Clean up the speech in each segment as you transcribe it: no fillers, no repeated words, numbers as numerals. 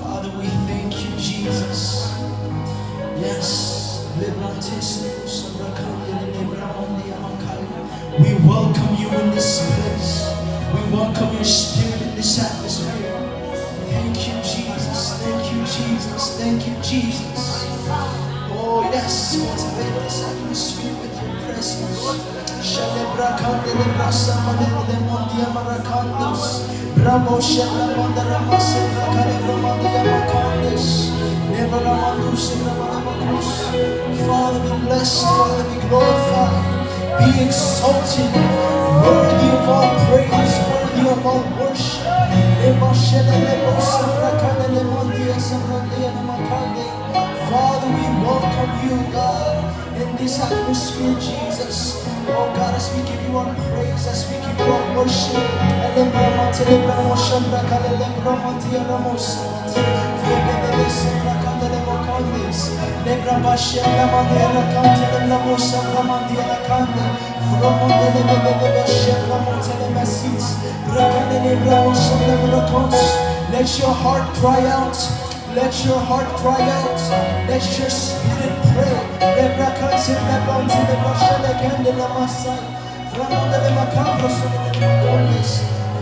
Father, we thank you, Jesus. Yes. We welcome you in this place. We welcome your spirit in this atmosphere. Thank you, Jesus. Thank you, Jesus. Thank you, Jesus. Oh, yes. Cultivate this atmosphere with your presence. Father, be blessed. Father, be glorified. Be exalted. Worthy of all praise. Worthy of all worship. Father, we welcome you, God, in this atmosphere, Jesus. Oh God, as we give you our praise, as we give you our worship. Let your heart cry out. Let your heart cry out. Let your spirit pray.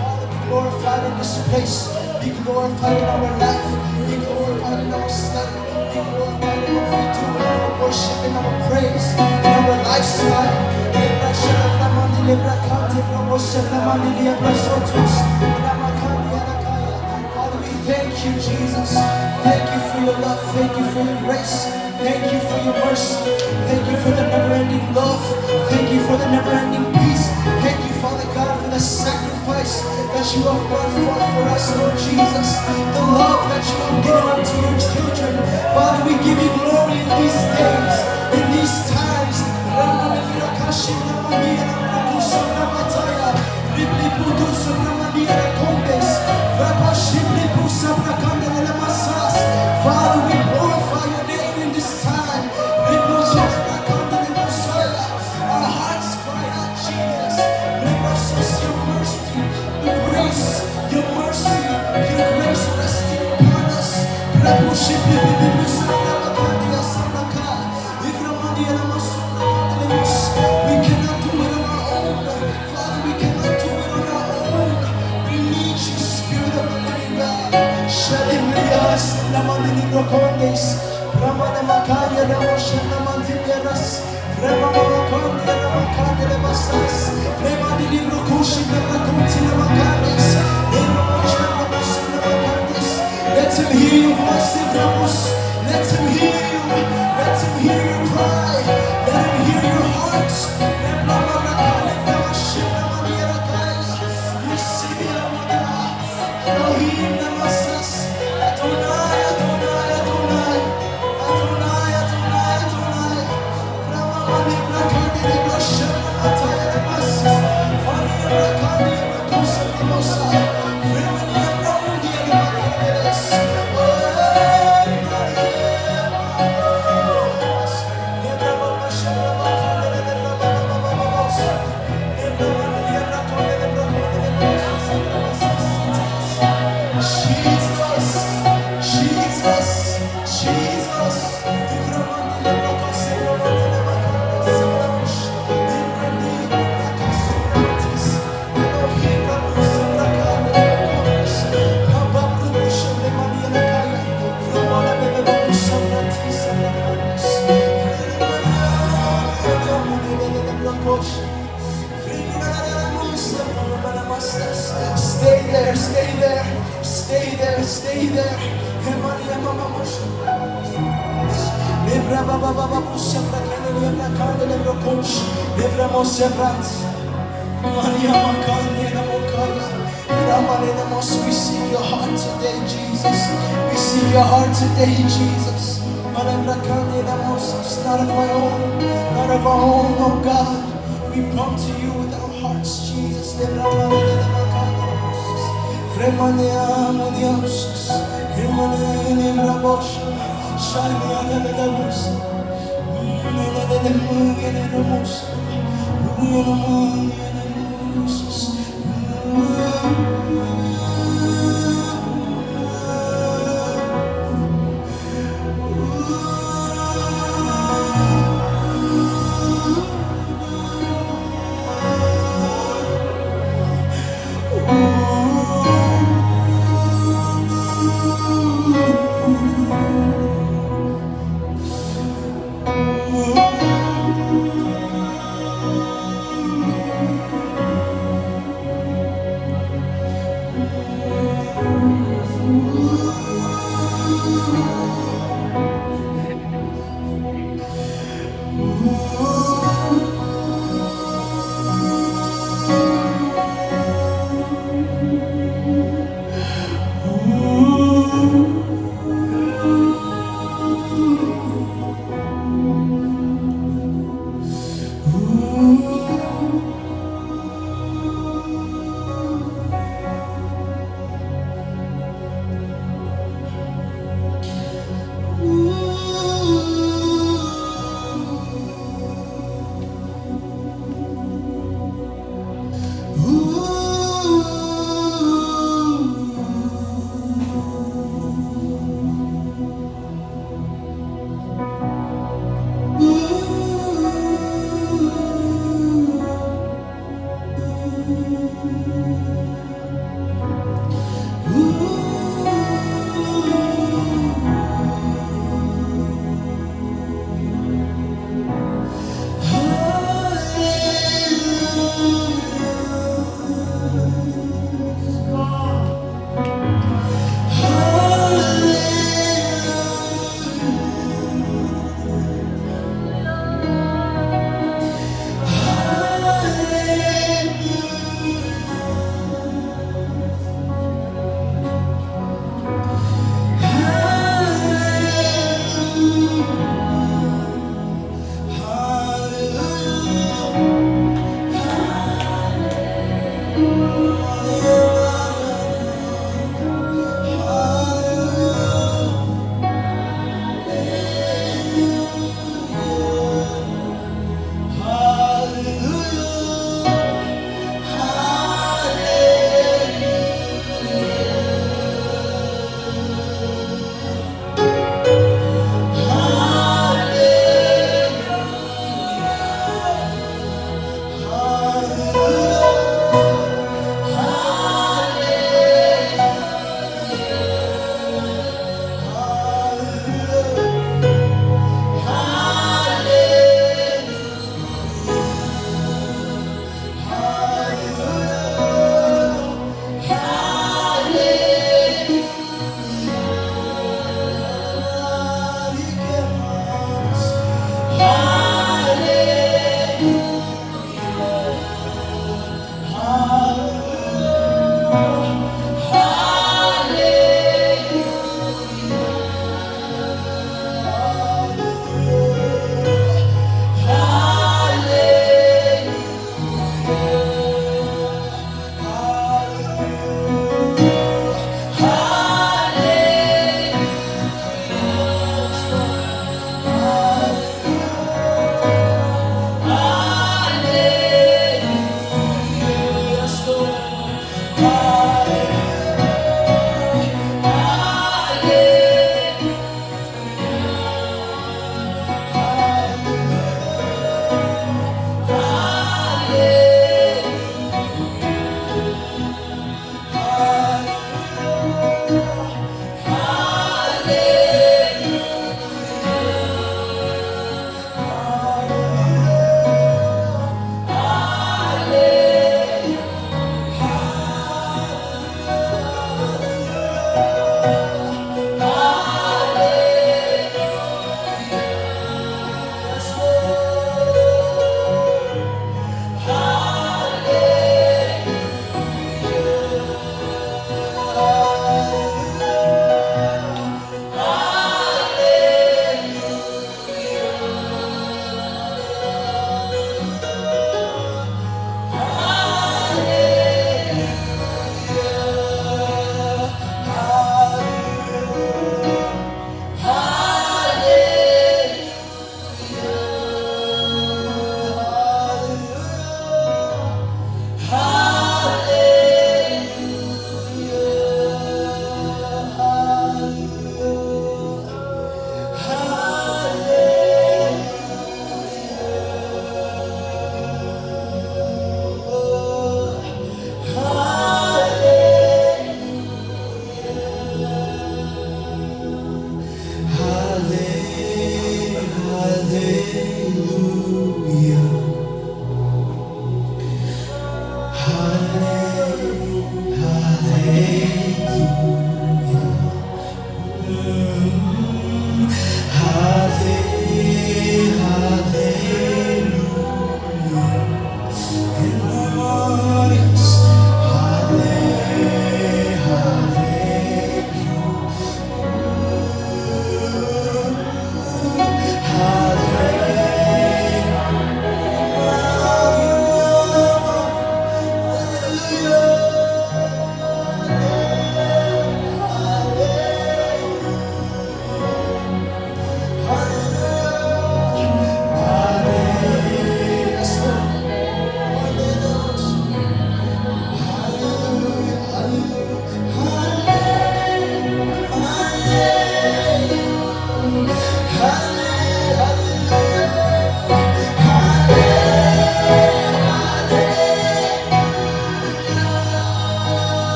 Father, be glorified in this place. Be glorified in our life. Be glorified in our study. Be glorified in what we do, in our worship, in our praise, in our lifestyle. Father, we thank you, Jesus. Thank you for your love. Thank you for your grace. Thank you for your mercy. Thank you for the never-ending love. Thank you for the never-ending peace. Thank you, Father God, for the sacrifice that you have brought forth for us, Lord Jesus. The love that you have given unto your children. Father, we give you glory in these days, in these times. Father, we glorify your name in this time. Our hearts cry out, Jesus. Your mercy, your grace, your mercy, your grace resting upon us. We cannot do it on our own. Father, we cannot do it on our own. We need you, Spirit of the living God. Let him hear your voice, let him hear you, let him hear your cry, let him hear your heart. Stay there, stay there, stay there, stay there. We seek your heart today, Jesus. We seek your heart today, Jesus. It's not of my own, not of our own, oh God. We come to you with our hearts, Jesus.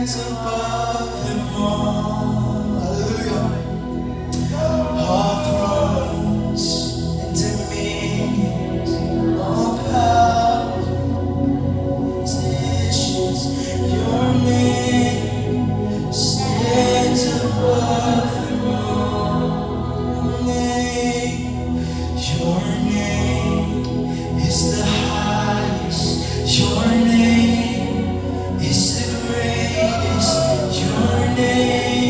stands above them all. Hallelujah. All thrones and dominions, all powers, positions, your name stands above them all. Your name is the highest. Your name is the greatest. Your name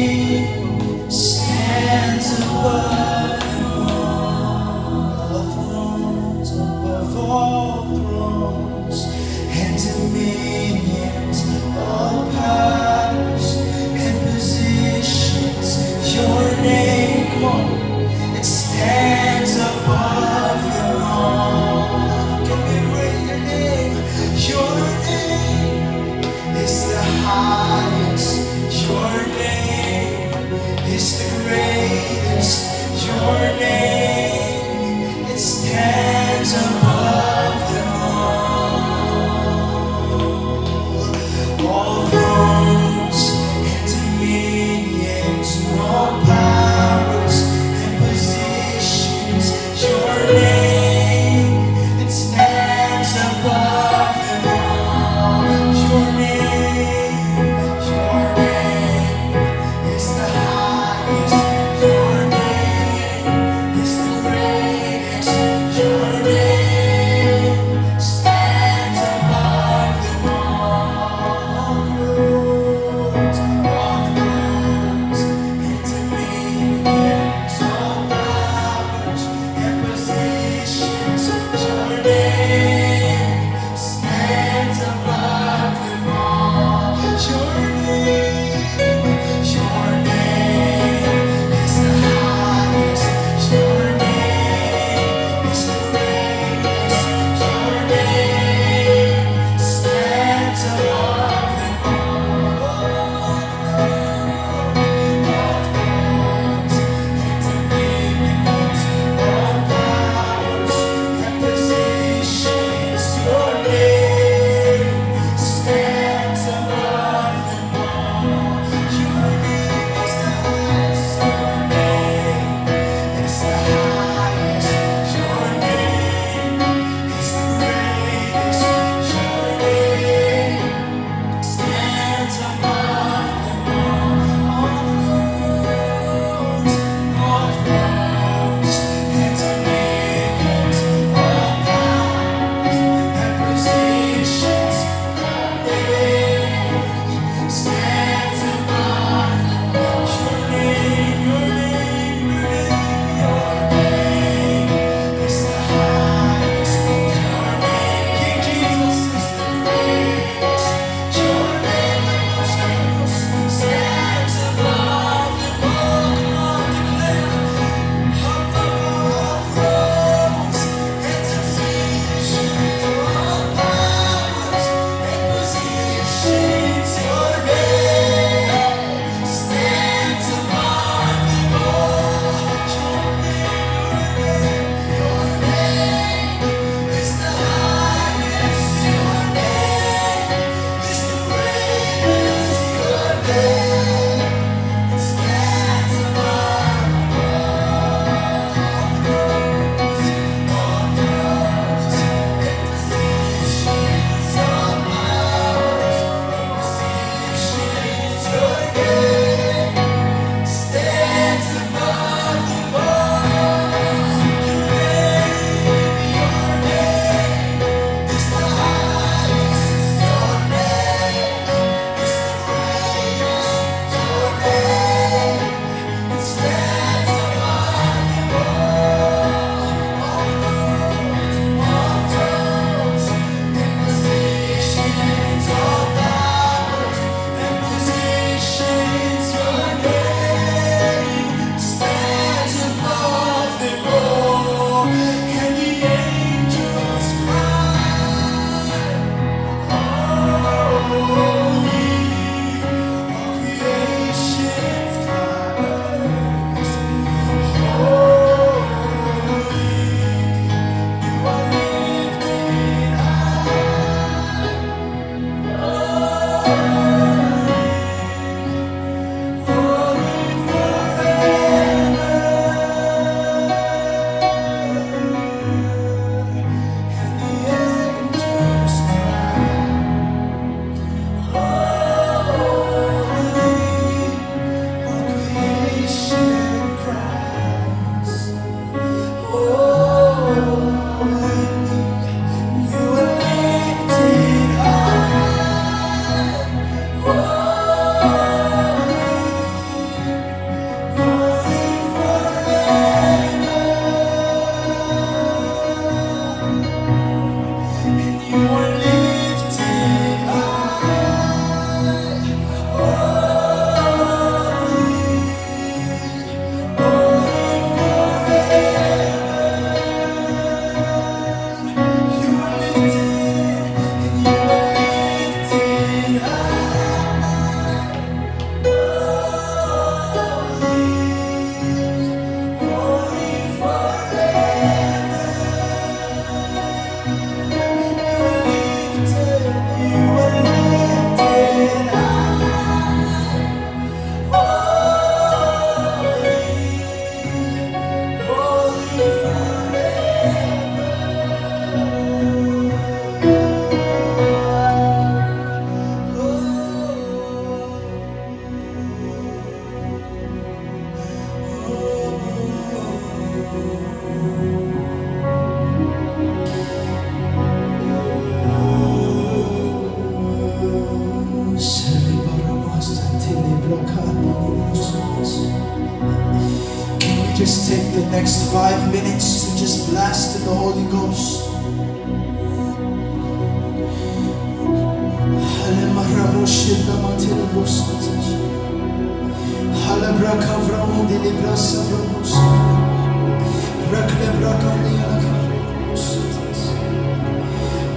just take the next 5 minutes to just blast in the Holy Ghost.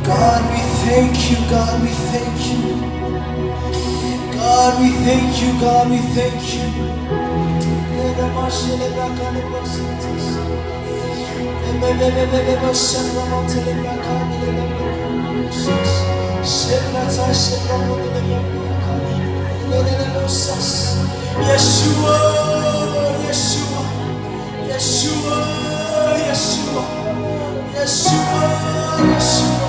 God, we thank you, God, we thank you. God, we thank you, God, we thank you. Yeshua, Yeshua, Yeshua, Yeshua, Yeshua, Yeshua.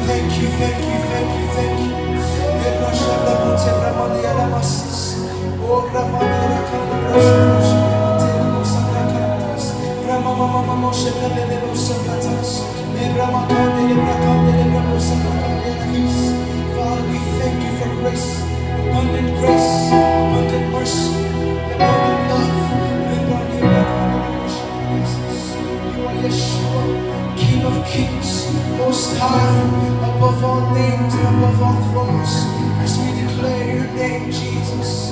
Thank you, thank you, thank you, thank you. Father, we thank you for grace, abundant mercy, abundant love. You are Yeshua, King of kings, most high, above all names and above all thrones, as we declare your name, Jesus.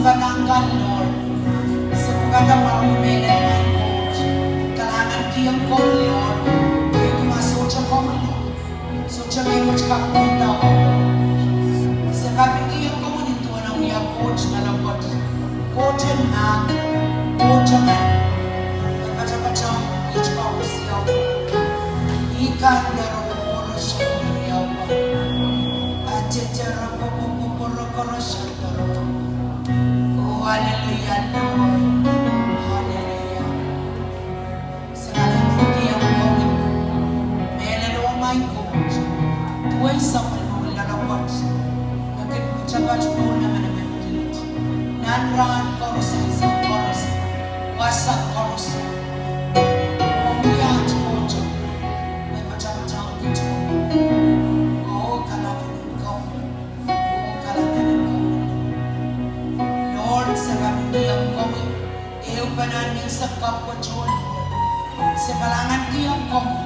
Batangan, Lord. Sa pagkata maruminan my coach. Kalangan kiyang ko, Lord. Kaya kumasosya ko, Lord. Sosya may coach kapunta ko. Sa kapikiyang ko nito ng iya coach na labot. Coach na. Coach na. Nagkacapachang each ka ko siya. Ikan na rin siya na riyaw pa. At titira po siya na rin. Oh, hallelujah, Lord. Hallelujah. Sa kalang hindi ang gawin. May lalawang coach. Tuway sa mga lalawag. Nagkipagsabat po naman ang mga Nanran Koaros sa isang Koaros. Wasak Koaros. Umuya at Kocho. May pagsabat-sabat dito. Oo, kalangan ikaw. Oo, kalangan ikaw. Lord, sa kamindiyang kami, iyong pananin sa kapwa John. Sa kalangan kiyang kami,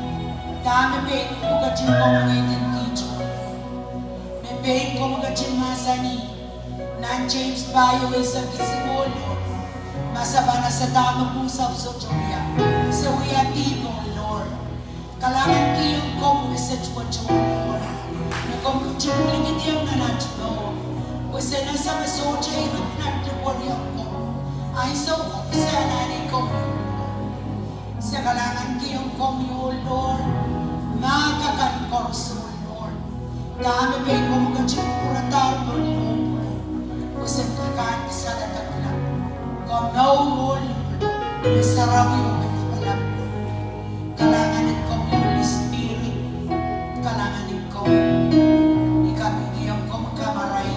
dami baik ko magkacin ko mga itintito. May baik ko magkacin masani. Nan James Bayo isang kisimo, Lord. Masaba na sa dama pusap sa Joya. Sa uyatibo, Lord. Kalangan kiyang kong message ko, Lord. Na kung kuchumuling itiyang nanat, Lord. Kasi nasa masocha hirap natin po niyang ko. Ay sa ukasanani ko, sa kalangan kiyang kong yun, Lord. Makakankors, Lord. Dami ba yung kumagachin kuratar mo, Lord. Kasi kakaan isa na tagla. Kung no, Lord, masaraw yung matapalag. Kalangan ko, Holy Spirit. Kalangan ko. Ikabigyan ko magkamaray.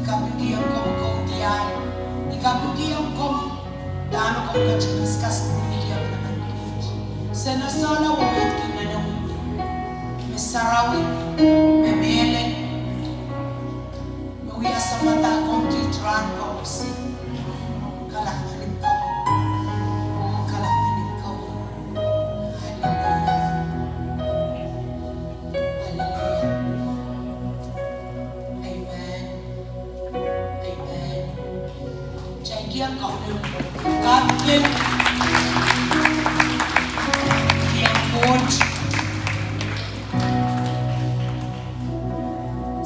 Ikabigyan ko magkautiyan. Ikabigyan ko dami ko magkachingaskas kumigyan naman. Sa nasala wawit kinanawin. Masarawin. Mamelen. Mawiya sa mata kong kitran ko. Kalanganin ko. Oo, kalanganin ko. Hallelujah. Hallelujah. Amen. Amen. Chaikiang kaunang kapit. Kiyang coach.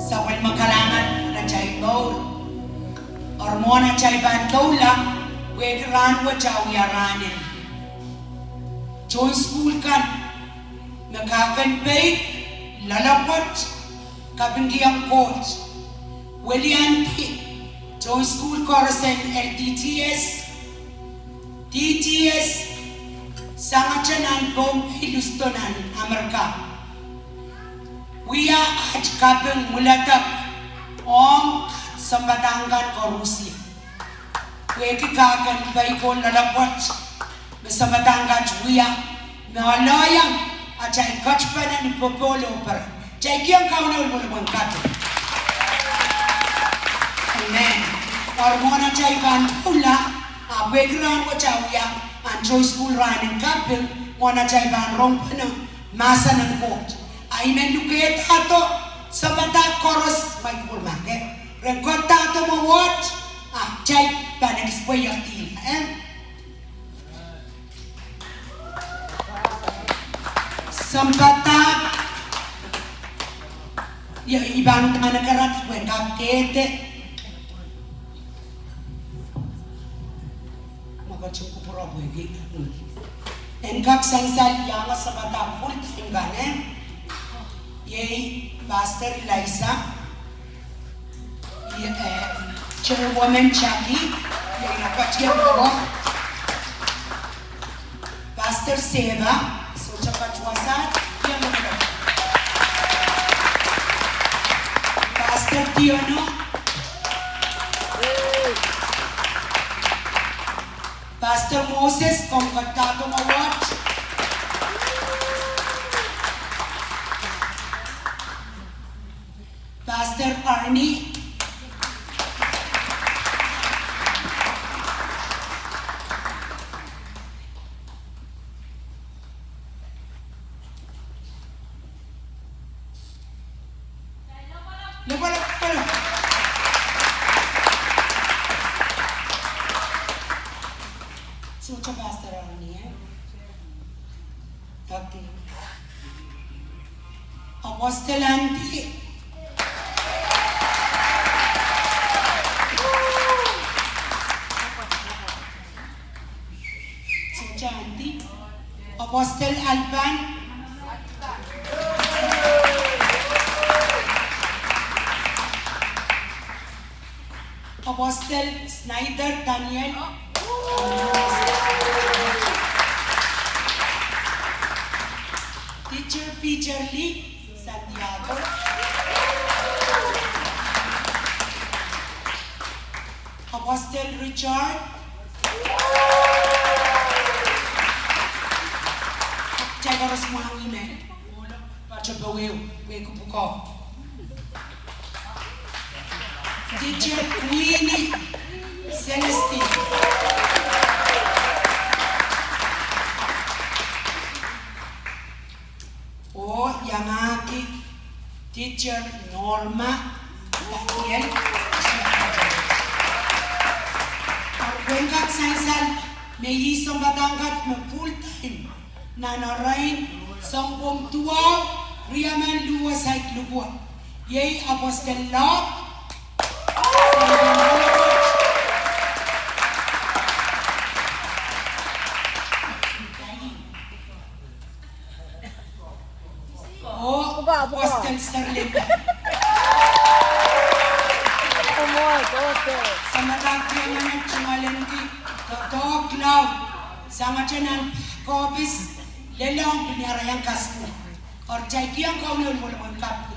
Sa wal makalangan na chay bowl. Or mo na chay bantola. Wegran wa chaw yaranin. Joy school kan. Nagkakanpay. Lalapot. Kabinggiyang coach. Walianti. Joy school Koaros and DTS. DTS. Sangachanan bom Hilustonan Amerika. Wiya at kapeng mulatak ohng sa Batangan Korusi. Weki kakan baikon lalapot sa Batangan wiya na layang at chay kachpanan ni popolo para chay kiyang kaunawal mo naman kato. Amen. Ormona chay bantula wekran wa chawiya ang joy school running kapeng mona chay ban rompana masa ng court. Ay nandukit ato sa mata Koaros may kulmake. Rengkot ato mo what? Chay panag-ispoy yung tila. Sampata yung ibang mga nagarat kwen kapkete. Magachong ko pura po yung engkak sangsal yang sa mata full time gane. Yay, Pastor Eliza, Chairwoman Chucky, yay napatya po, Pastor Seva, so chapachwasan, yan mo na. Pastor Tiono, Pastor Moses, kung kagtato mo watch, Pastor Arnie, Future pastor ako niya. Okay. Apostle Auntie. Siya Auntie. Apostle Alban. Apostle Snyder Daniel. Teacher Peter Lee Santiago. Apostle Richard. Check out a small email. Watch up away. Wake up. Teacher Queenie Celestine. O yang aking Teacher Norma Daniel. Pagwengkak saysal may isang batangkat na full time na narain sampung tuwa riyaman luwa sa itlubwa. Yay Apostle Love. Apostle Starlita. Sa matagyan ng tsumalan ki, Dr. Cloud, sa matyanan, Kobis, lelong pinarayang kasto. Or chay kiyang kaunol mo naman kapo.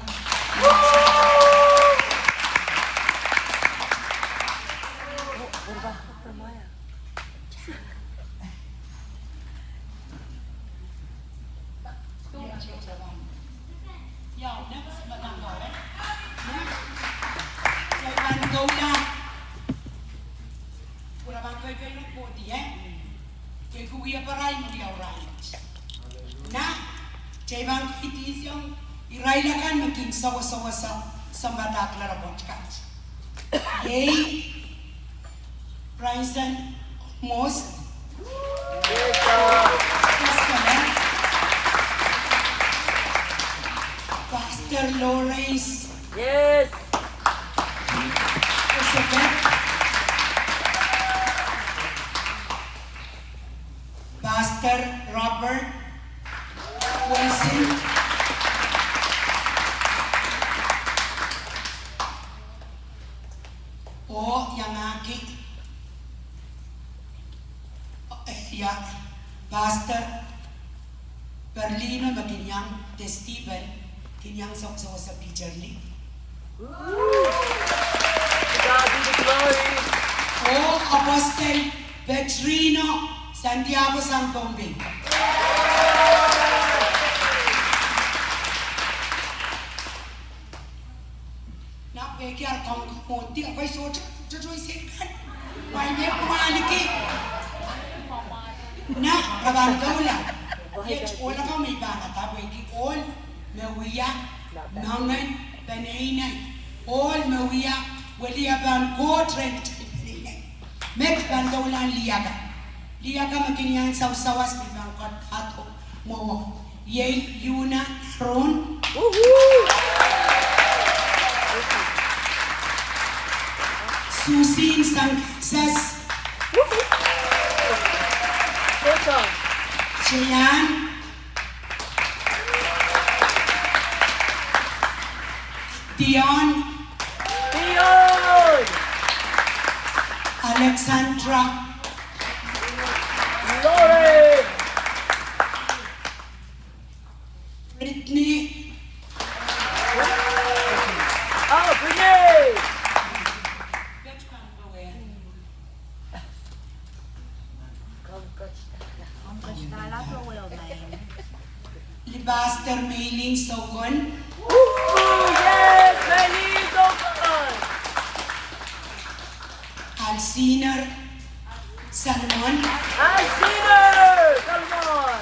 Irailakan maging sawa-sawa sa mata klarabot kat. Yay, Bryson Most. Pastor Lawrence. Yes. Pastor Robert Wilson. O yang aking Pastor Berlino maginyang testible kinyang sa Peter Lee. O Apostle Petrino Santiago Sangtombe. Kaya kang konti ako'y socha-choy-sikan. May may pumaliki. Na, kabandaw lang. Yet, wala ka may banat ha. Wiki, all mawiya, nangan, panainay. All mawiya, waliya ban ko, trend, panainay. Mek bandaw lang liyaga. Liyaga maginyang saw-sawas, may bangkot ato. Mo, yay, Yuna, Ron. Susin Sangsas. Cheyan. Dion. Alexandra. Lauren. Brittany. Brittany. Libaster Mailing Sogon. Yes, Mailing Sogon. Alciner Salmon. Alciner Salmon.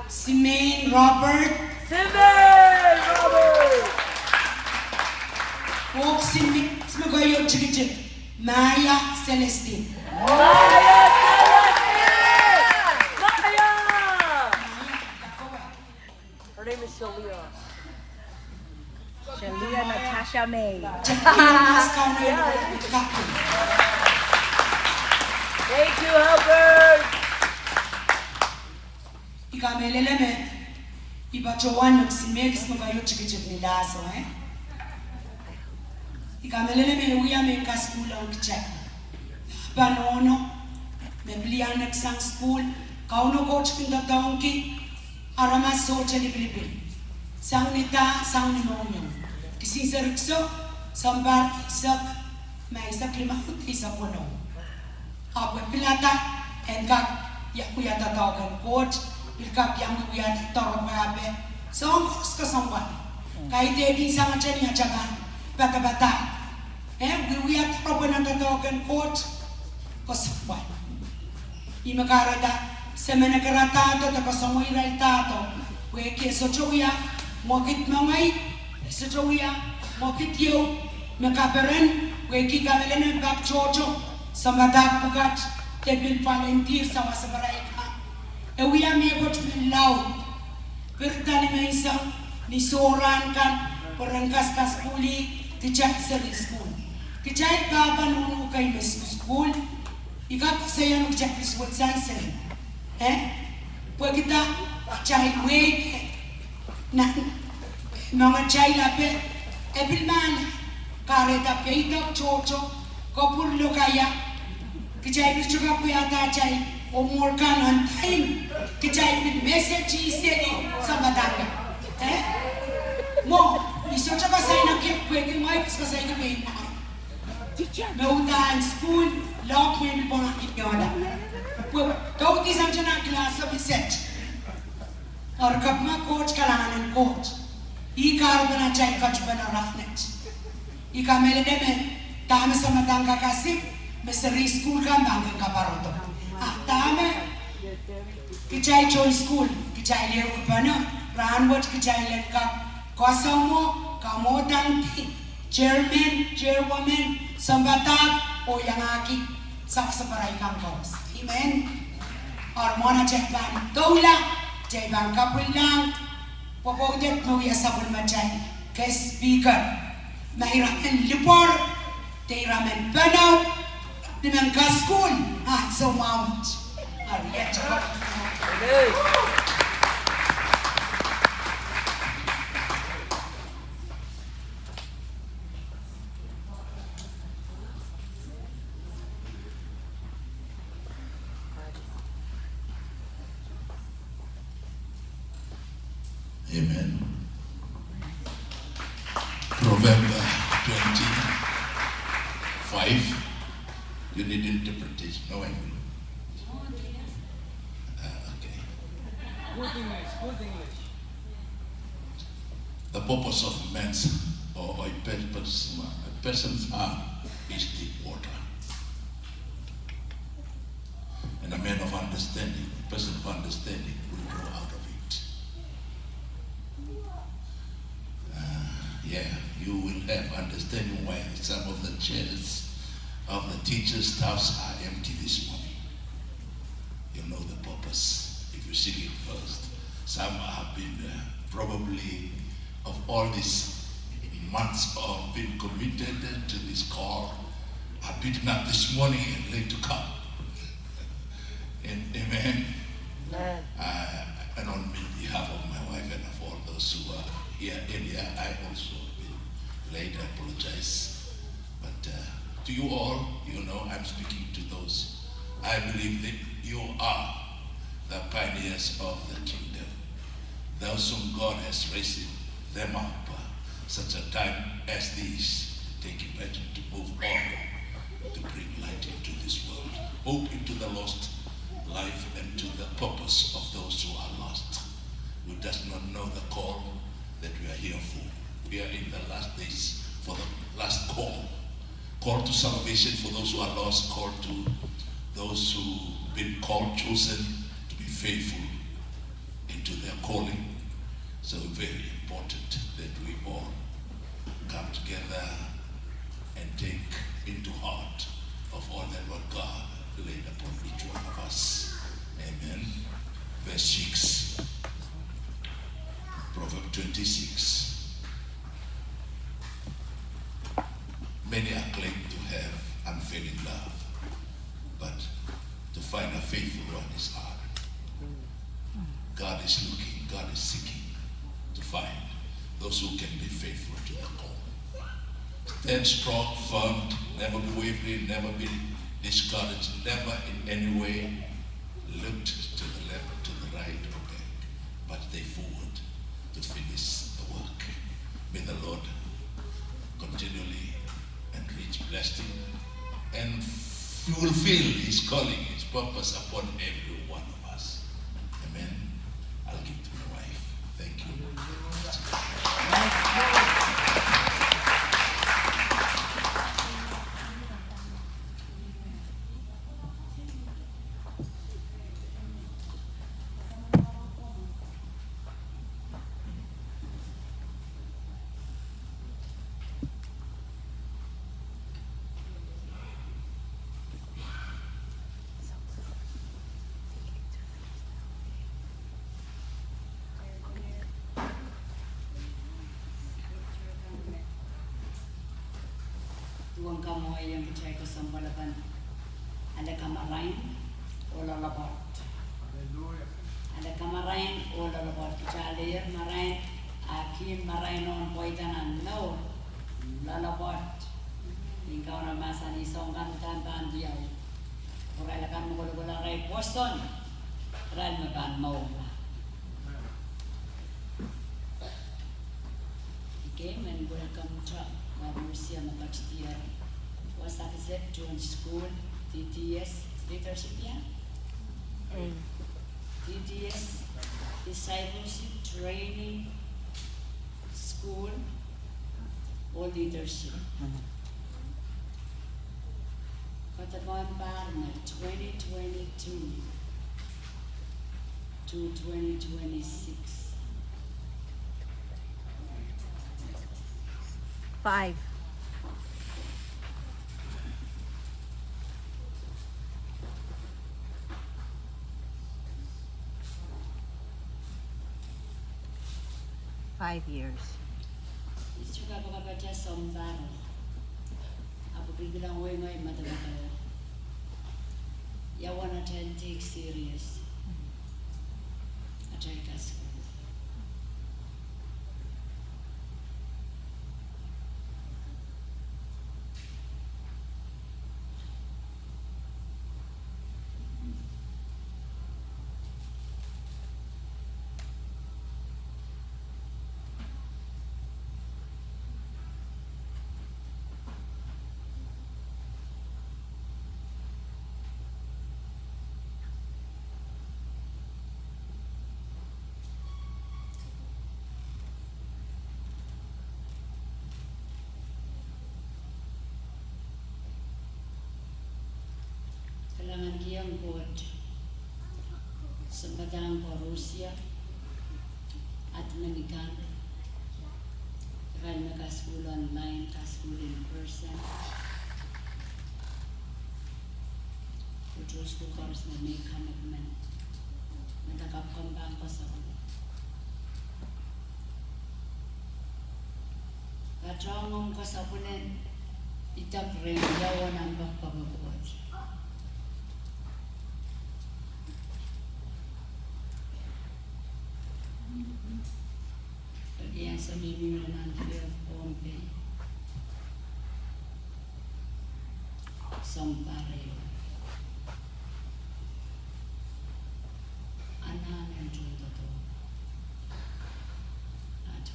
Simaine Robert. Simaine Robert. Walk Simik Smagoyo Chigit. Maya Celestine. Maya Maya! Her name is Shalia. Shalia Natasha May. Thank you, helpers. Ikameleleme ibachowan magsimekis magayochikichet nilaso Ikameleleme uya meka school ang kichak. Panono meblianek sang school kauno coach kinda taongki arama socha ni Pilipin. Sang nita sang ni monyo. Kisisa rikso sambar isak may isak lima isa puno. Apo pilata engkak ya kuya tatawagan coach ilkap yang kuya tatawagan song ka songwan kai dedi sama chani achagan bata kuya tatawagan tatawagan coach ko songwan imakarada semana karata to ko songoira tato we ke sochoya mokit mangai sochoya mokit yo makaperen we ki gamelene bak chocho Sambadak bukat tebil volunteer sama sebaraika. Ewiya mebot laut. Bertani meisa ni soran kan perengkas kas kuli kejat seri school. Kejat baba nunu kai mes school. Ikat saya nuk kejat disebut sansen. Buat kita cai wake na mga cai lape ebil man kareta peita chocho kopur lokaya. Kijai bichuka kuyata chai omorkan on time. Kijai with message seni sambatanga. Mo isocha ka sai na kip kweki mai ka sai na kip. Meuta in school lock me bona ikyoda. Kau ki samchana class of set. Or kapma coach kalanan coach. I kar bana chai coach bana rahnet. I kamele deme tame samatanga kasip. Meseri school kan bangin kaparoto. Tame kicai choi school kicai le upana ranwat kicai le kap kosomo kamotanti chairman chairwoman sambatat o yang aki sak separai kampus. Amen. Or mona cek ban tola cek ban kapulang popo jet mau ya sabun macai ke speaker mahiramen lipor teiramen panau dengan kaskun so mount ya cepat Amen. Proverbs 25. You need interpretation. No, I will. Okay. Good English. The purpose of man's or a person's heart is deep water. And a man of understanding, a person of understanding will grow out of it. You will have understanding why some of the chairs of the teachers' staffs are empty this morning. You know the purpose if you see it first. Some have been probably of all these months of being committed to this call are beaten up this morning and late to come. And amen. And on behalf of my wife and of all those who are here earlier, I also been late. I apologize. But to you all, you know, I'm speaking to those. I believe that you are the pioneers of the kingdom. Those whom God has raised them up such a time as this, take imagine to move on, to bring light into this world, hope into the lost life, and to the purpose of those who are lost, who does not know the call that we are here for. We are in the last days for the last call to salvation for those who are lost, call to those who've been called, chosen to be faithful into their calling. So very important that we all come together and take into heart of all that what God laid upon each one of us. Amen. Verse 6. Proverbs 26. Many are claiming to have unfailing love, but to find a faithful one is hard. God is looking, God is seeking to find those who can be faithful to the call. Stand strong, firm, never be wavering, never be discouraged, never in any way looked to the left, to the right, or back, but stay forward to finish the work. May the Lord continually enrich, bless him, and fulfill his calling, his purpose upon every one of us. Amen. I'll give to my wife. Thank you. Tuang kamoy yang percaya ko sa balaban. Ada kamarain o lalabot. Ada kamarain o lalabot. Kecalir marain, akin marain on poitanan no lalabot. Ikaw na masa ni songkan tantan diaw. Oray lakan mo gula ray Boston. Ran maban mo. Came and welcome to Marusia Mapachtia. Was that is it? Join school, DTS, leadership, yeah? DTS, discipleship, training, school, or leadership. Katakon Parma 2022 to 2026. 5. Years. It's juga baca sombar. Aku bilang ngoy mata-mata. Ya wanna take serious. Ajay kas. Kailangan kiyang buod sa badang Koaros at manikan. Kaya nag-school online, ka-school in person. Kujus ko Koaros na may commitment. Nagkakambang ko sa ako. Katrangong ko sa punin, itag-rin yawan ang pagpababuod. Again, sa mimi na ng Pompe. Sampareo. Ananan junto to.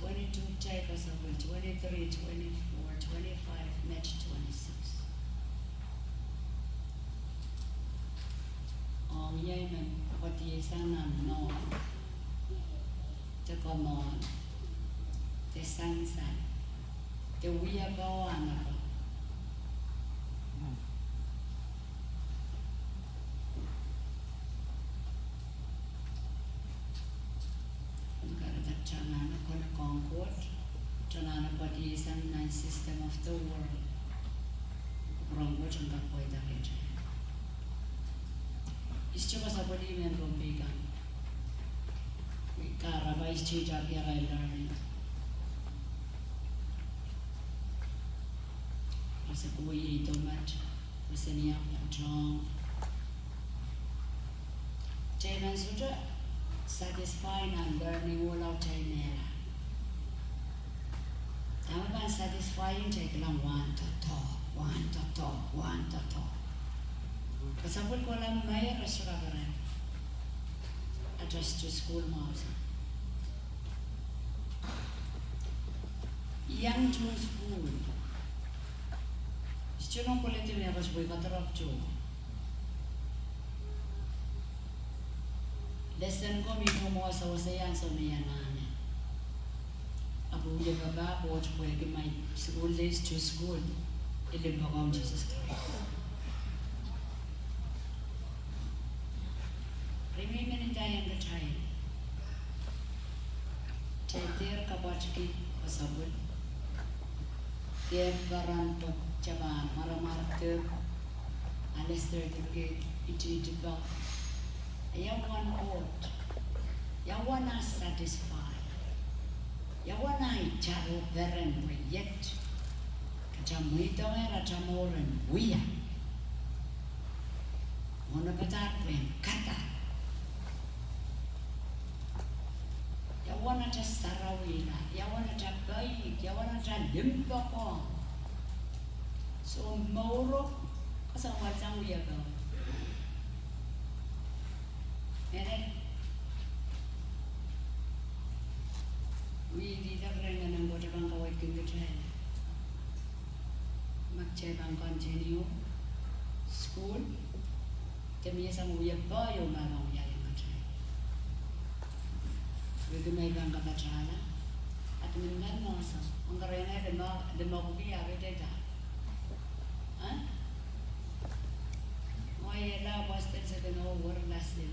22 take us over 23, 24, 25, match 26. Ang yay man pati sana no. Te komon. Te sansan. Te uya bawa na ko. Chanana ko na Concord, chanana pati isang nine system of the world. Kurang ko chang kapoy dahil dyan. Ischiko sa boli men rombigan. Karaba ischiko jagi agai learning. Rasa kuwi tomat, rasa niak jong. Jangan sudah satisfied and learning walau jangan. Tapi kan satisfying jangan one to talk. Kasabut ko lang may rasa keren. Address to school mouse. Yang to school. Student quality may harus boy katarap jo. Lesson ko minum mo sa wasayan sa niyanane. Abu ya baba watch boy ke my school days to school. Ilim bagong Jesus Christ. Remember in tayo ang tayo. Chaiter kabachki pasabot. Kaya karan po jaban mara-mara ter. Alas certificate iti ba. Ayaw one out. Yawa na satisfied. Yawa na icharo veren yet. Kachamuito era chamoren wiya. Muna katat wen kata. Yawana ta sarawila, yawana ta baik, yawana ta limpako. So mauro kasang wajang wiya ka. Mere, we did a ring and what about the work in the train. Magchabang continue school. Kami isang wiya ba yung mamang wiya yung train. May bang kakachala at mingan mo sa ang karena lima kubiya kita ha Why la basta sa kano war last day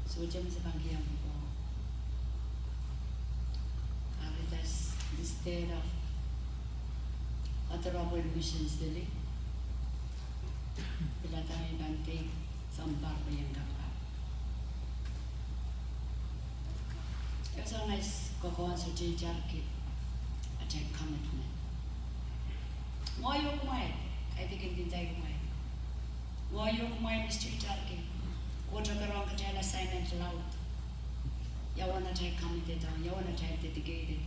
so jam sa bangkiyang ko aritas instead of other missions dili bila tayo bante sampar pa yung kapakap. It's a nice kokoan sa jarki at a commitment. Ngayon kumain, ay tigil tayo kumain. Ngayon kumain is jarki. Water karong ka assignment loud. Yawan na tayo committed on, yawan na tayo dedicated.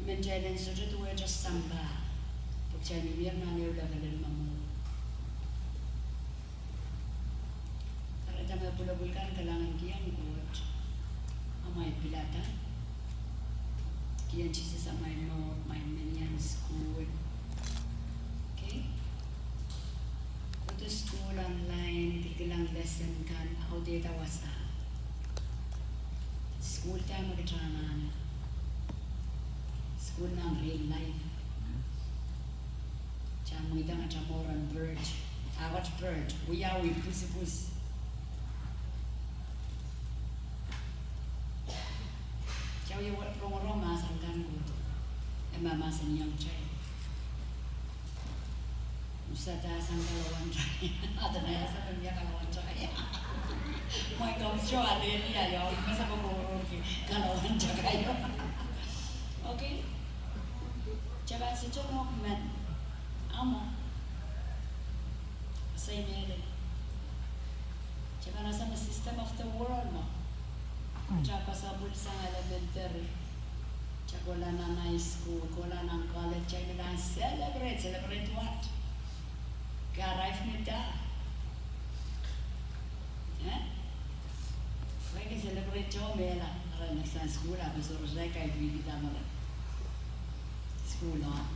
Iman tayo so that we're just samba. Pag siya niyar na niyo lang na mamu. Para tayo pulabulkan kalangan kiyang good. My pilata, kian Jesus at my Lord, my minion school. Okay? Go to school online, tigilang lesson kan, how data was that? School time magkatanan. School na real life. Diyan mo itang at moran bird. Awat bird, uyawi, pusi-pusi. Kaya yung rong-rong masang kan ko. Mama sanyang chay. Usa ta sang kalawan chay. Ada na ya sa kanya kalawan chay. Mo ikaw siya ali niya yo. Masa ko ko kalawan chay kayo. Okay? Chaba si John man. Amo. Say mere. Chaba na sa system of the world mo. Tsaka sa bulsang elementary, tsaka wala na high school, wala na college, tsaka nila celebrate what? Ka-arrive nita. Kaya celebrate siya, mela. Kaya nagsan school, ako suros na kahit hindi tama na. School, ha?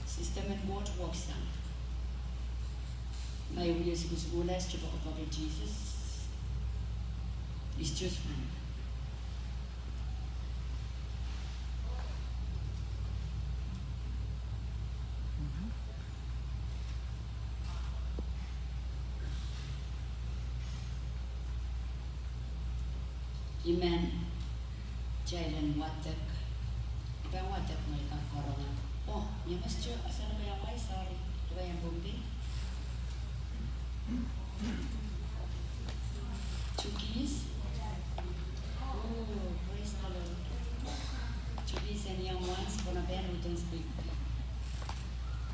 System and what works na. May uya sa school, tsaka kapag Jesus. It's just one. Iman, Jalen watak. Ibang watak mo ikang korona. Oh, yung mas asa na ba yung ay? Sorry. Diba yung bumbi? Two keys? Oh, praise the Lord. Two keys and young ones for a band who don't speak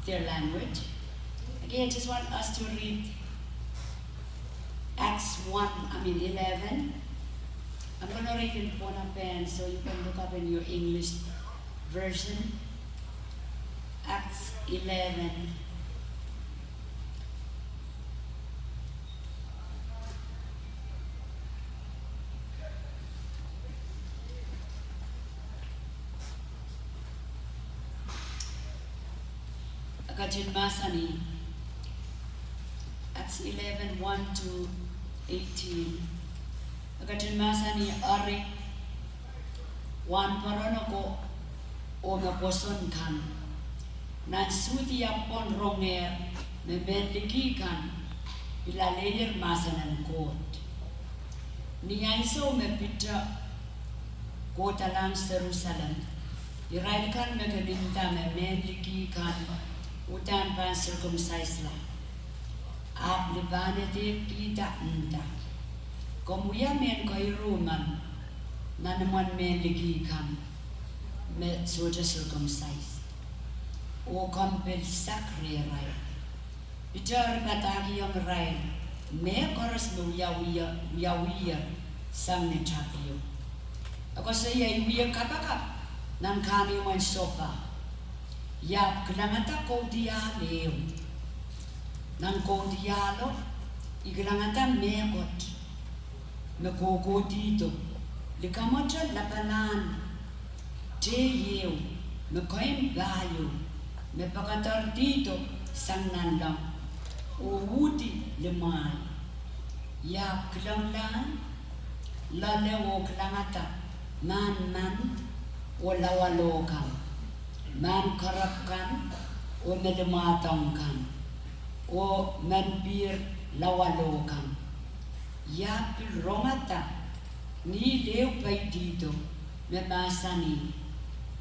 their language. Okay, I just want us to read Acts 11. I'm going to read in Ponapen so you can look up in your English version. Acts 11. Agajin Masani. Acts 11, 1 to 18. Agajin Masani Ari. Wan Paronoko o Maposon Kan. Nansuti apon ronger me meliki kan bila layer masanan kot. Niaiso me pita kota lang Jerusalem. Irailkan me ganinta me meliki kan utan pan circumcised la. Ab libane te kita nta. Komuya men koi ruman nanaman meliki kan me soja circumcised. O compel sacre rai. Bicara batagi yang rai. Me koras no yawiya sang ne tapio. Ako saya iwiya kapakap nan kami wan sopa. Yap kelangata ko dia leo. Nan ko dialo ikelangata mekot. Me ko dito. Likamata lapalan. Te yeo. Me koim bayo. Me pakatar dito sang nandang o wuti lemai ya klanglan lale o klangata man o lawalokan man karapkan o medematangkan o manpir lawalokan ya pilrongata ni leo pai dito me masani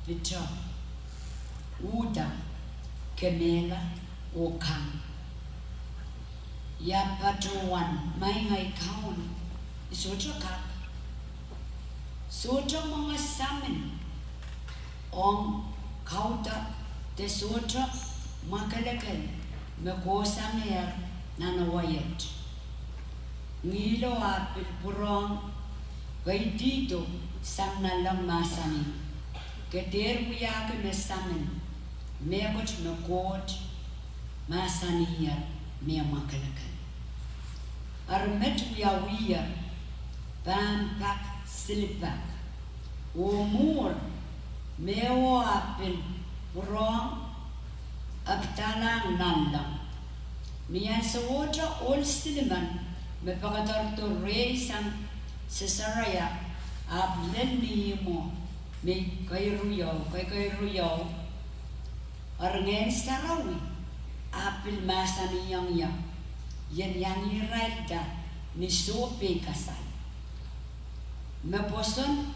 pita uda Kemela o kan. Ya patuan mai ngai kaun. Isotra kak. Sotra mga samin. Ong kauta te sotra makalakal. Mekosa ngayon nanawayat. Ngilo apil purong. Kay dito sang nalang masani. Kader wiya ke mesamin. Mekot me kot masaniya me makalakan. Armet wiya ban pak silipak. Umur meo apil purong abtalang nandang. Miyan sa wota ol siliman me pagatar to reisang Cesarea ablen ni mo me kayruyaw. Orang sarawi apil masani yang yang iraida ni sope kasay. Meposon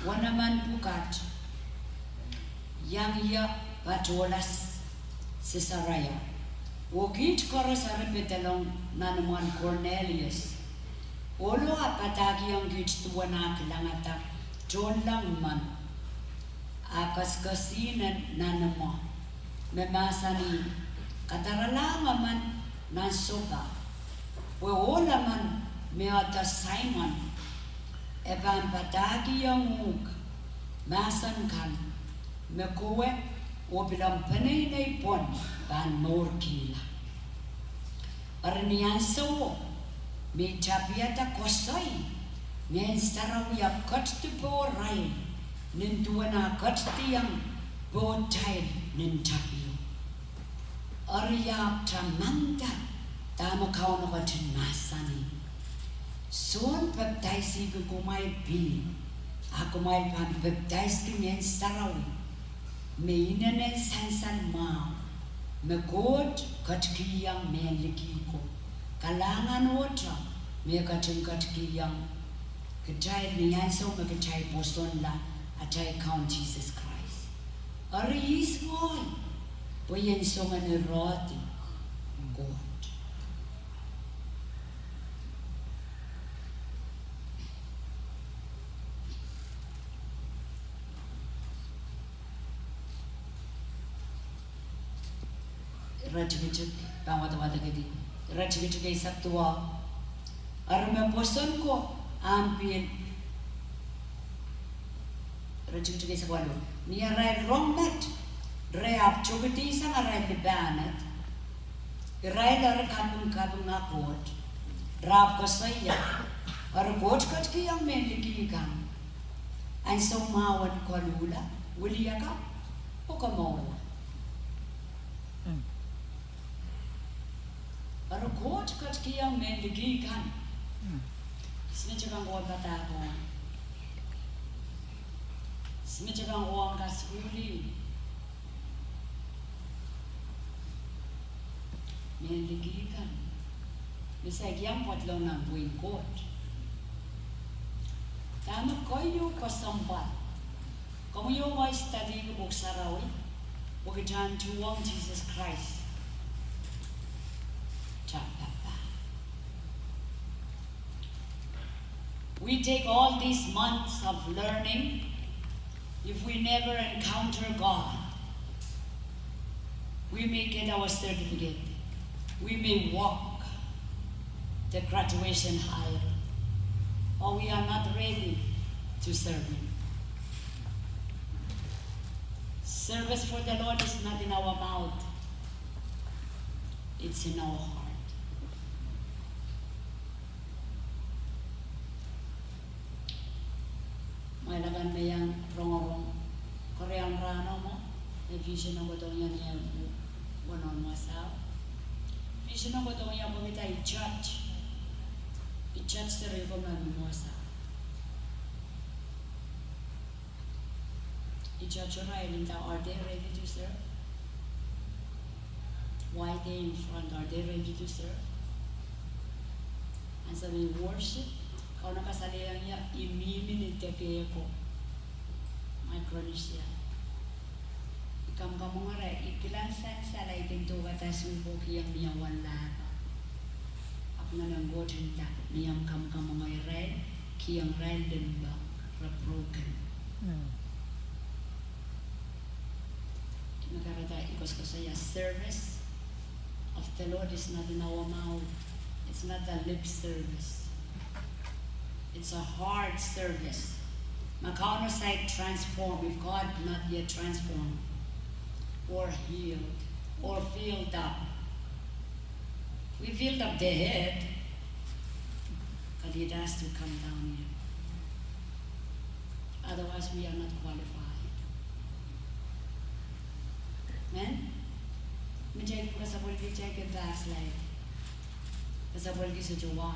wanaman bukat yang patolas Cesarea. Wokit koros arepetalong nanuan Cornelius. Olo apatagi yang git tuwanak langata John lang man. Akas kasinan nanamo memasani kataralanga man nan sopa weola man meata Simon evan patagi yang uk masan kan mekowe o bilang panay na ipon ban morkila arnian so me tapiata kosoy men sarawiyap kattupo rai Nintuana kattiang botail nintapio. Arya tamanta tamakau na katin masani. Soon baptize ko kumay pi. Ako may baptize ko niyan sarawi. May inanen sansan mao. Magod katkiyang meliki ko. Kalangan otra may kating katkiyang. Katay niyan so magkatay poson la. Atay count Jesus Christ. Ari is one. Puyen so nga ni roti. God. Rajwichuk, Pamatawatagadi, Rajwichuk Saptua, Arma Posonko, Ampin Rajwichuk Sawalu, near right wrong net, Reap Chugati, Sang a right the banet, the rider Kabun Kabuna court, Rap Kosaya, or a boat cut young men Likikan, and so Mawan Kolula, Williaka, Pokamola. Or a court cut young men Likikan, Snitchang Wabatago, Snitchang Wangas Uli. Mendigikan. Bisa yang pot lo nang buin court. Tama koyo pasambat. Kamu yo mai study ke book sarawi. Bukan tuang Jesus Christ. Chapapa. We take all these months of learning. If we never encounter God, we may get our certificate. We may walk the graduation higher, or we are not ready to serve Him. Service for the Lord is not in our mouth, it's in our heart. May laban na yung rong-rong Korean rano mo, may vision ng botong yan yung wanon mo sao. Vision ng botong yan pumita i-church. I-church sa rin ko mamimosa. I-church yung rin tao, are they ready to serve? Why they in front? Are they ready to serve? And so we worship. Kau nakasalihan niya, imiminite kaya ko. Micronesia. Ikam kamu ngare, ikilansan sa laiting to kata subo kiyang miyawan lahat. Ako nga nang godin ta, miyam kamu ngare, kiyang random ba, broken. Nakarata ikos ko saya, service of the Lord is not in our mouth. It's not a lip service. It's a hard service. Makano side transform if God not yet transformed or healed or filled up. We filled up the head, but it has to come down here. Otherwise we are not qualified. Amen? Menjadi pasal kita cakap backslide, pasal kita sejauh.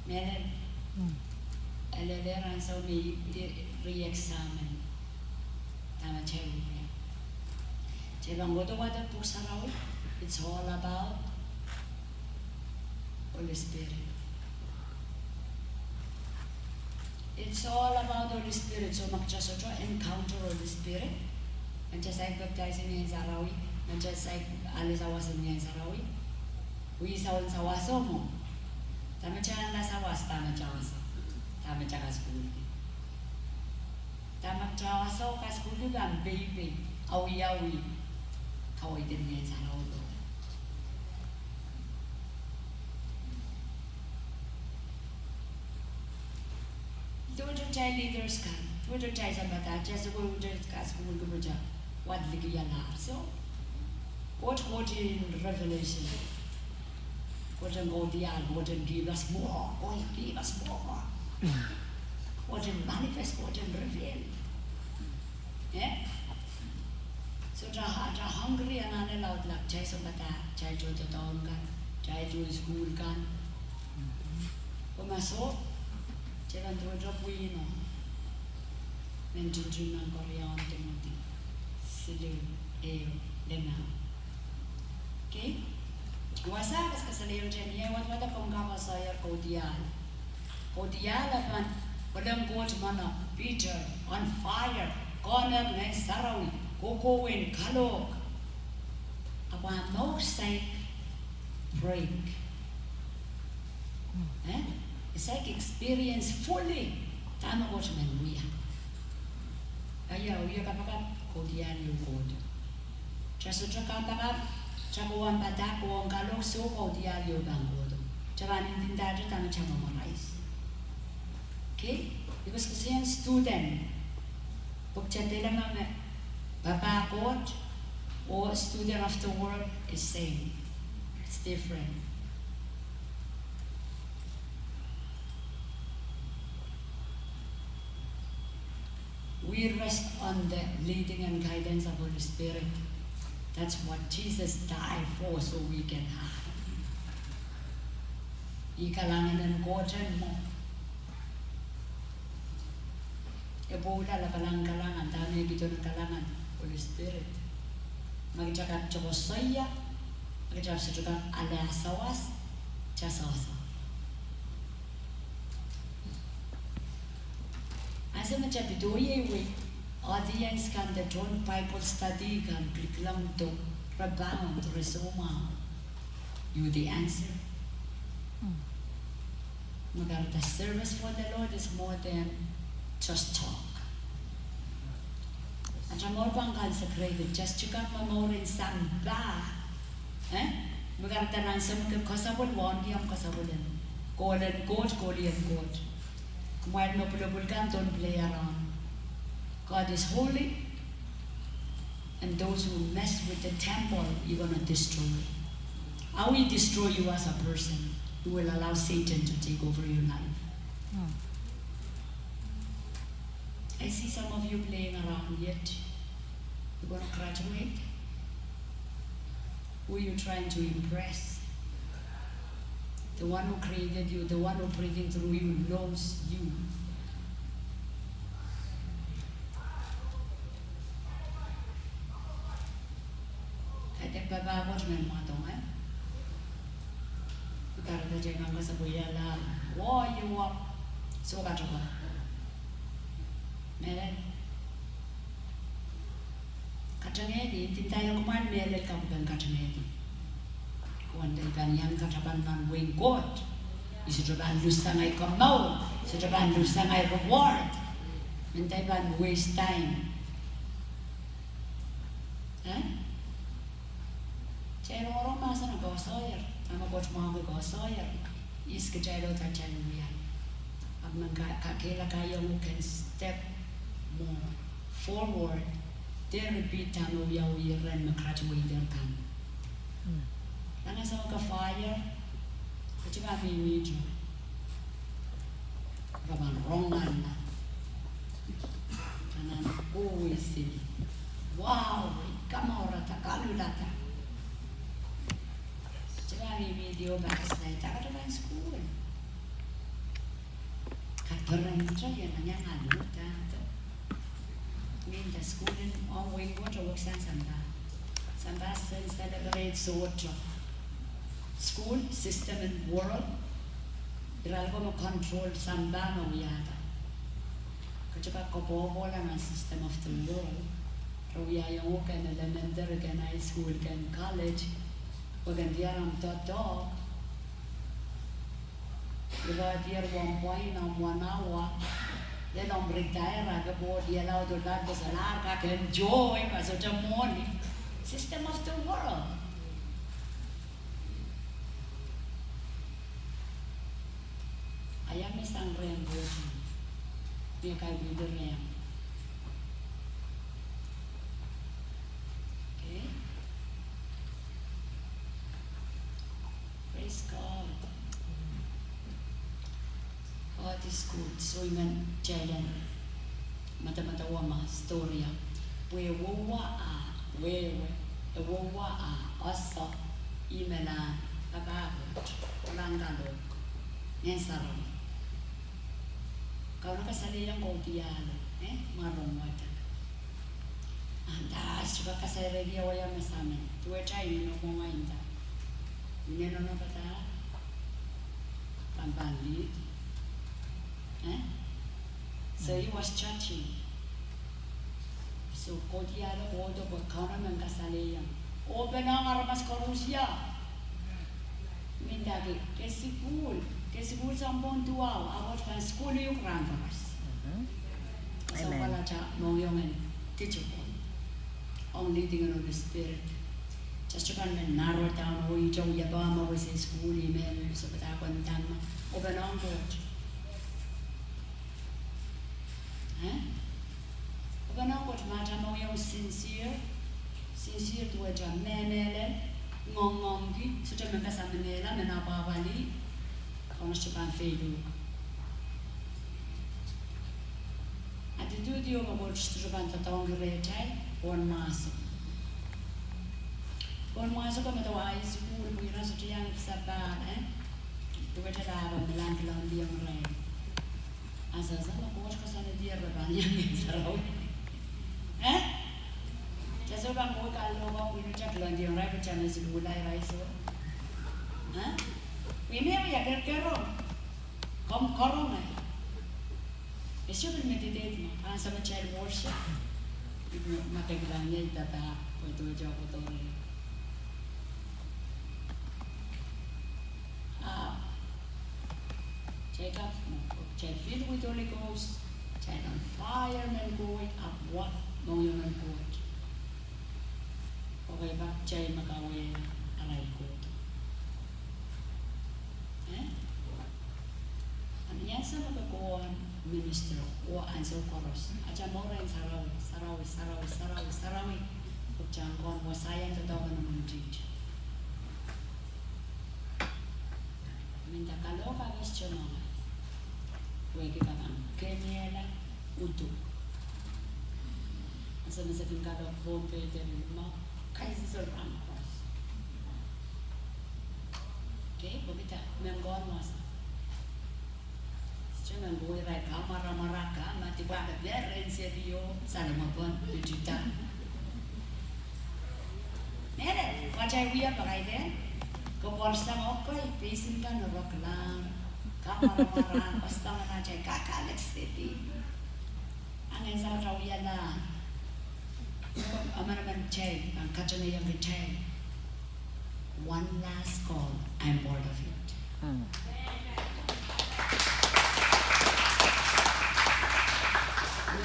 Men eleran sa may re-examine tama cewek. Cewek ngoto wada pusaraw. It's all about Holy Spirit. It's all about Holy Spirit. So magkasaso encounter Holy Spirit. Nandiyan baptize niya sa arawi. Nandiyan alisawasan niya sa arawi. Uisawan sa waso mo. Tama jangan lasawas, tama jangan sekuli. Tama jangan so kas sekuli kan baby, awi kau itu ni salah itu. Tujuh child leaders kan, tujuh child sahabat aja sebelum tujuh kas sekuli kerja, what lagi yang harus so, quote in Revelation. God and give us more. God give us more. God and manifest. God and reveal. Yeah. So the hungry and unallowed like chai sabata, chai to the town kan, chai to school kan. Pumasok, chai kan to drop wino. Menjunjung ng Korean Timothy, silu lena. Okay. Wasa kas kasaliw dyan niya, wala kong kama saya Kodial apan walang God mana, Peter, on fire, corner na sarawi, kukowin, kalok. Apan no sake break. It's like experience fully. Tama ko sa menuya. Ayaw, Kapakap, Kodial yung God. Just a Kapakap, Chakuan Patak, or Galo, so called the Alio Bangodo. Chavanin in that and Chamarais. Okay? Because kasi student, pag chatela mga babakot or student of the world is same. It's different. We rest on the leading and guidance of Holy Spirit. That's what Jesus died for, so we can have. Ikalangan ng koten mo. Ebola la kalangan, dami gitu ng kalangan, Holy Spirit. Magjakat chokosaya, magjakat sa chukat alasawas, chasawasa. Asa macam bidoye we audience kan the John Bible study kan kliklam to rebound resoma. You the answer. Maganda the service for the Lord is more than just talk. At ang more bang consecrated, just chukat mamorin samba. Maganda nang sa mga kasabol wandi ang kasabolan. Golden goat, Korean goat. Kumain mo pulabulkan, don't play around. God is holy, and those who mess with the temple, you're going to destroy. I will destroy you as a person. You will allow Satan to take over your life. I see some of you playing around yet. You're going to graduate. Who are you trying to impress? The one who created you, the one who breathing through you knows you. Kaya bababot ng mga tongan. Karena jangan kesebuyan lah, wah you wah, suka coba. Meren, kacang ini, tinta yang kemarin meren kamu kan kacang ini. Kuanda ikan yang kacapan nan wingkot, isudahan lusangai kamau, isudahan lusangai reward, mentai ban waste time. Cero orang masa nak kau soyer, sama kau cuma kau soyer, is kecero kacan dia. Abang kakela kaya you can step more forward. There will be time we are and graduate their time. Nang sa mga fire, at saka may medyo kabarongan na. Kanan, uwi sila. Wow, kamora ta, kalulata. At saka may medyo bakas na ita, kada ba yung school? Kataran siya, yan na niya nga luta. Minta school, ang wing water, wag saan samba. Samba, celebrate so water. School system and world, iralgo mo control samba mo yata. Kaya kapobo lang ang system of the world. Kaya yung kan elementary, kan high school, kan college, wagandiya ang toto. Diba diya 1 point ng 1 hour, yan ang retire, agabo diya lao doon lahat sa larga, kan enjoy, paso dyan morning. System of the world. Ayam isang rainbow. Dia kayak bidernya. Okay. Praise God. God is good. So iman jalan mata-mata wama storya. Wewa asa imela kakakot orang galok nensarong. Kau nak kasali yang kau tiada, marong wata. Anda suka kasali dia waya mesame. Tuwe cai ni no monga inta. Ini no kata pampali. So he was churching. So kau tiada kau tu kau nak mengkasali yang. Oh benar aramas Korusia. Minta ke sikul. Kasi kung sa pong tuwaw, awat ka school yung grandfathers. So pala siya, nung yung teacher ko. on leading in the Spirit. Just to kind of narrow it down, oh, you don't get bomb over say school email, so that I went down over and on God. Over and on God, madam, oh, you're sincere to a jam, ngongi, so to make us a manela, menabavali, Constable Fedu. At the duty of a watch to Japan Tonga Rete, one mass. One was a wise school, we know such a young Sabat, to wet a lab on the land along the young rain. As a son of watch was on a dear about young Sarah. Just over what I know, we check on the rabbit channels in wood I so. We never get carol. Come corona. A super meditating, and some child worship. Mataglan, that I do a job with all. Check up, check filled with Holy Ghost, check on fire and going up what no human court. Okay, back check Macaway and I court. And yes, I'm going to go on minister or answer Koaros. Ajamora and Sarawi. Jangon was science and government teach. Minta kalau kagak cuma, kue kita kan Kenya utuh. Masa tinggal bombe dari rumah, kaisi seorang kos. Okay, begitu menggon masa. Cuma gue reka marah-marah kan, mati banget biar serio, sana maupun digital. Nere, wajah dia pakai deh. Keporsa oke, pisin kan orang kelang, kamar-kamaran, pasta mana cek kakak City. Angin saya tahu ya lah, aman cek, kacanya yang kecil. One last call, I'm bored of it.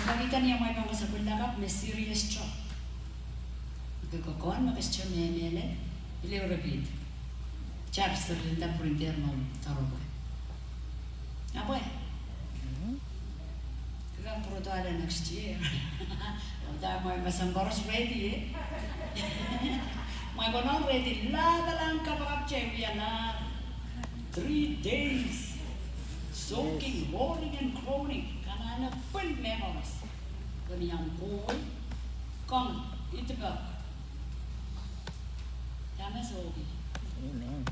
Bagikan yang may mga sabunlakap, may serious job. Kekokon, makasya memele, beliau repeat. Charles terlintas por interno taruh. Apa ya? Kita perlu ada next year. Udah mau masang boros ready ya? Mau konon ready lah dalam Kapakap cewek lah. 3 days soaking, rolling and crowing. Karena ada full memories. Kenyang boy, kong itu kak. Jangan soaking. Amen.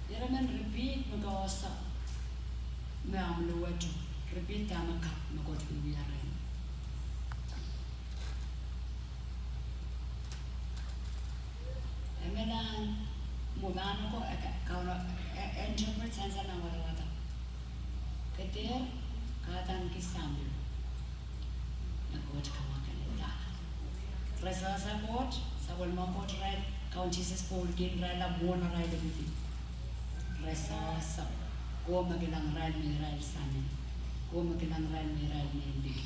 Yaraman repeat magawasa luwato repeat tama ka magot biyaran emelan mudano ko kauna interpret sensa na wala ketir katan kisam nagot ka makanita rasa support sabol mapot red county sa school din rela buona red everything rasa sa ko magilang red mineral sana ko magilang red mineral hindi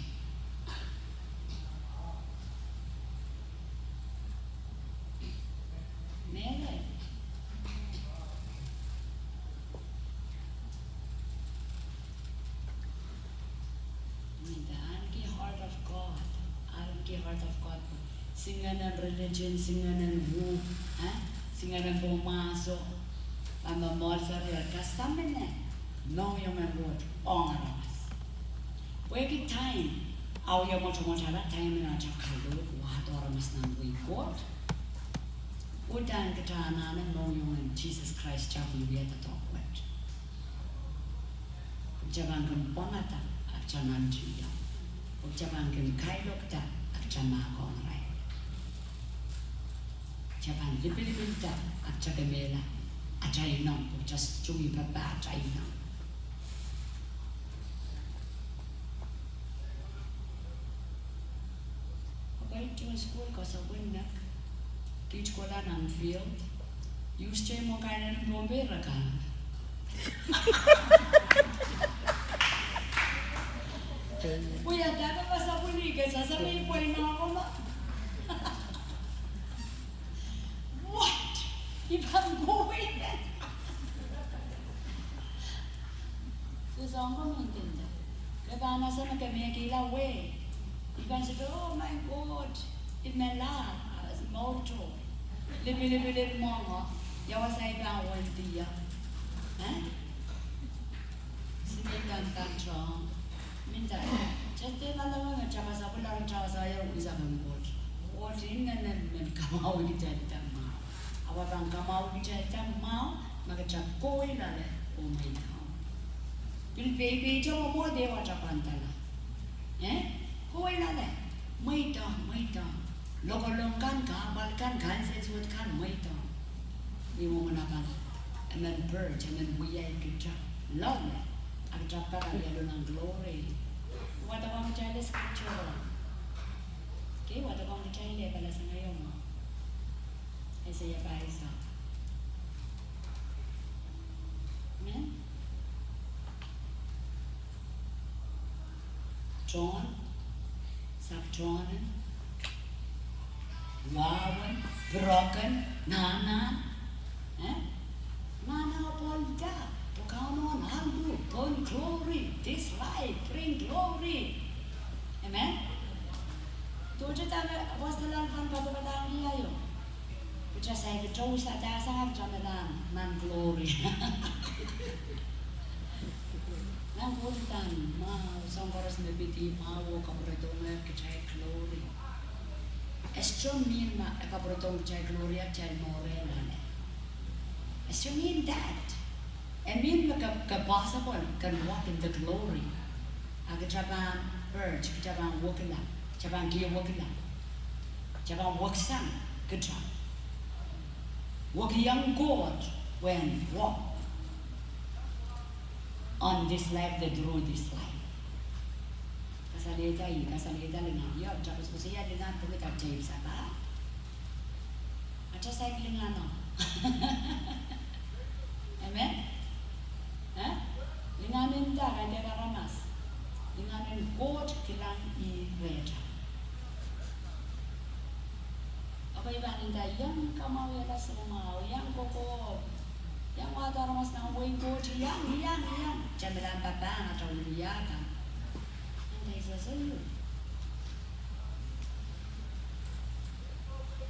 mere mintaan ki heart of God alam ki heart of God singa ng religion singa ng woo singa ng pumasok ang mamorsa rin kasama na no yung mga ongaras wagi time aw yung mga time na chakalo wato ramas ng wikot udan katana na no yung Jesus Christ chapu yata tokwet jaban kan pangata at chanan chiya jaban kan kailokta at chanakon rai jaban libilita at chagamela ajaib nang, just cumi papa ajaib nang. Okay, to school kasi winak, teach ko lang ang field. Use siya mo kaya ng bombera ka. Kuya, dapat pa sa puliga, sasabihin po na ako na. What? If I'm going then? So saan ko maintindihan? Kaya nasa na kami kila we. Iban sabi, oh my God, imela, mojo. Libi mo nga, yawa sa ibang wantiya. Sinigang tantrong. Minta, jadi malam nga cakap sa pulang cakap saya bisa bangkot. Oh, ringan men kamau kita mau. Apa bang kamau kita mau, maka cakap koi lale, oh my God. Bil baby cuma mau dewa cakap antara. Koi lale, mai dah. Logolongkan balkan kan sesuatkan mai dah. Ni mau menakan, amen purge, amen wiyai kita. Love. Ang chapter ang yelo ng glory. Wala kang machay scripture. Okay, wala kang machay pala sa ngayon. Isaiah pa isa. Amen? John, John, wawan, broken, nana. Nana apolga. Come on, humble, turn glory, this life, bring glory. Amen? Tujuh tahun, was the land from Kapakap niya yun. Which I say, the Joe sa tasang jamalan, man glory. Nang puntan, isang oras na biti, mawo, kapuritong kachay glory. Estro mean kapuritong kachay glory at chay more na. Estro mean that. I mean possible can walk in the glory. Aga chabang urge, chabang walk lang, chabang gear walk lang, chabang walk sang, good job. Walk young God when walk on this life, the through this life. Kasalita lang yun. Tapos ko siya din ang pumitak James, ba? At siya cycling ano. Amen? Linganin ta kay karamas. Linganin God kilang i-reta. Abay ba ninda yang kamau yala sa mga yang koko. Yang mga karamas na way God yang. Jandalan papa atau liyakan. Hindi sa sayo.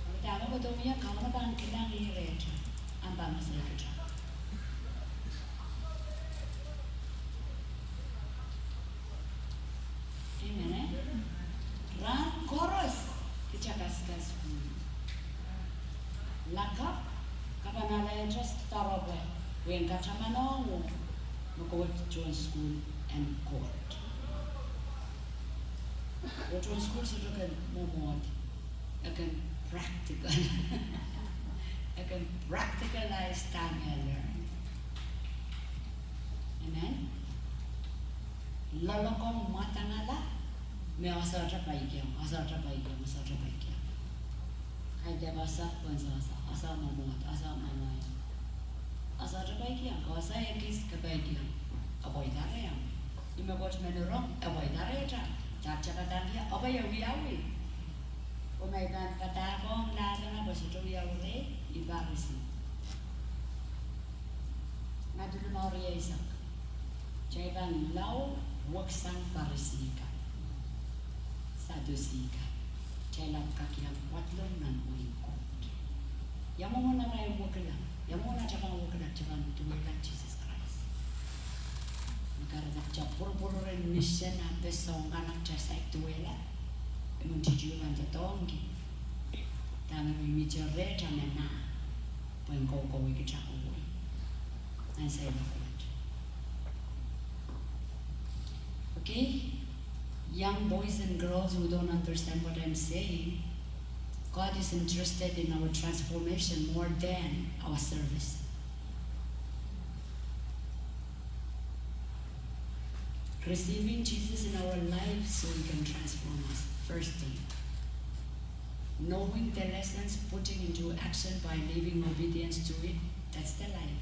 Ang tama ko tumiyak, kamu na ba ang kilang i-reta? Ang ba masaya ka dyan? Amen. Run Koaros kichakas Lakap kapanalaya just tarobe when kachamano go to school and court. Go to school so you can more akan practical. Akan practicalize time and learn. Amen. Lalakong matangala, may asal terbaiknya. Hai dia bahasa pun asal memuat, asal mamai. Asal terbaiknya, kalau saya kis kebaikan, apa yang? Lima bos menurut, apa yang? Cakap dia, apa yang wiawi? Pemaikan kata kong nada bahasa tu wiawi, ibarisi. Ngadul mau ria isak. Jangan lau waksang parisika, sadusika, jalan kaki yang kuat nan uikot. Yang mau nak raya wakila, yang mau nak cakap wakila, jangan tuilah Jesus Christ. Negara nak capur Indonesia nak besong anak jasa tuilah, mencuci manja tonggi, tapi micara jangan na, pengkau ikut cakap, nanti saya nak. Okay? Young boys and girls who don't understand what I'm saying, God is interested in our transformation more than our service. Receiving Jesus in our life so He can transform us. First thing. Knowing the lessons, putting into action by living obedience to it, that's the life.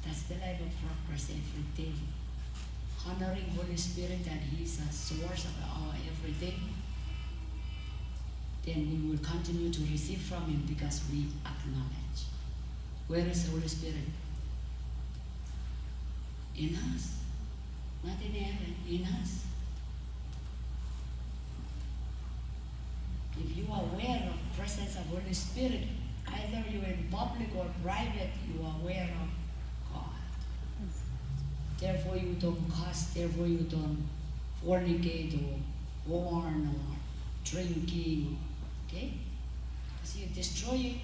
That's the life of progress every day. honoring Holy Spirit that He is a source of our everything, then we will continue to receive from Him because we acknowledge. Where is the Holy Spirit? In us. Not in heaven, in us. If you are aware of the presence of Holy Spirit, either you're in public or private, you are aware of God. Therefore you don't cuss, therefore you don't fornicate or warn or drinking, okay? Because you destroy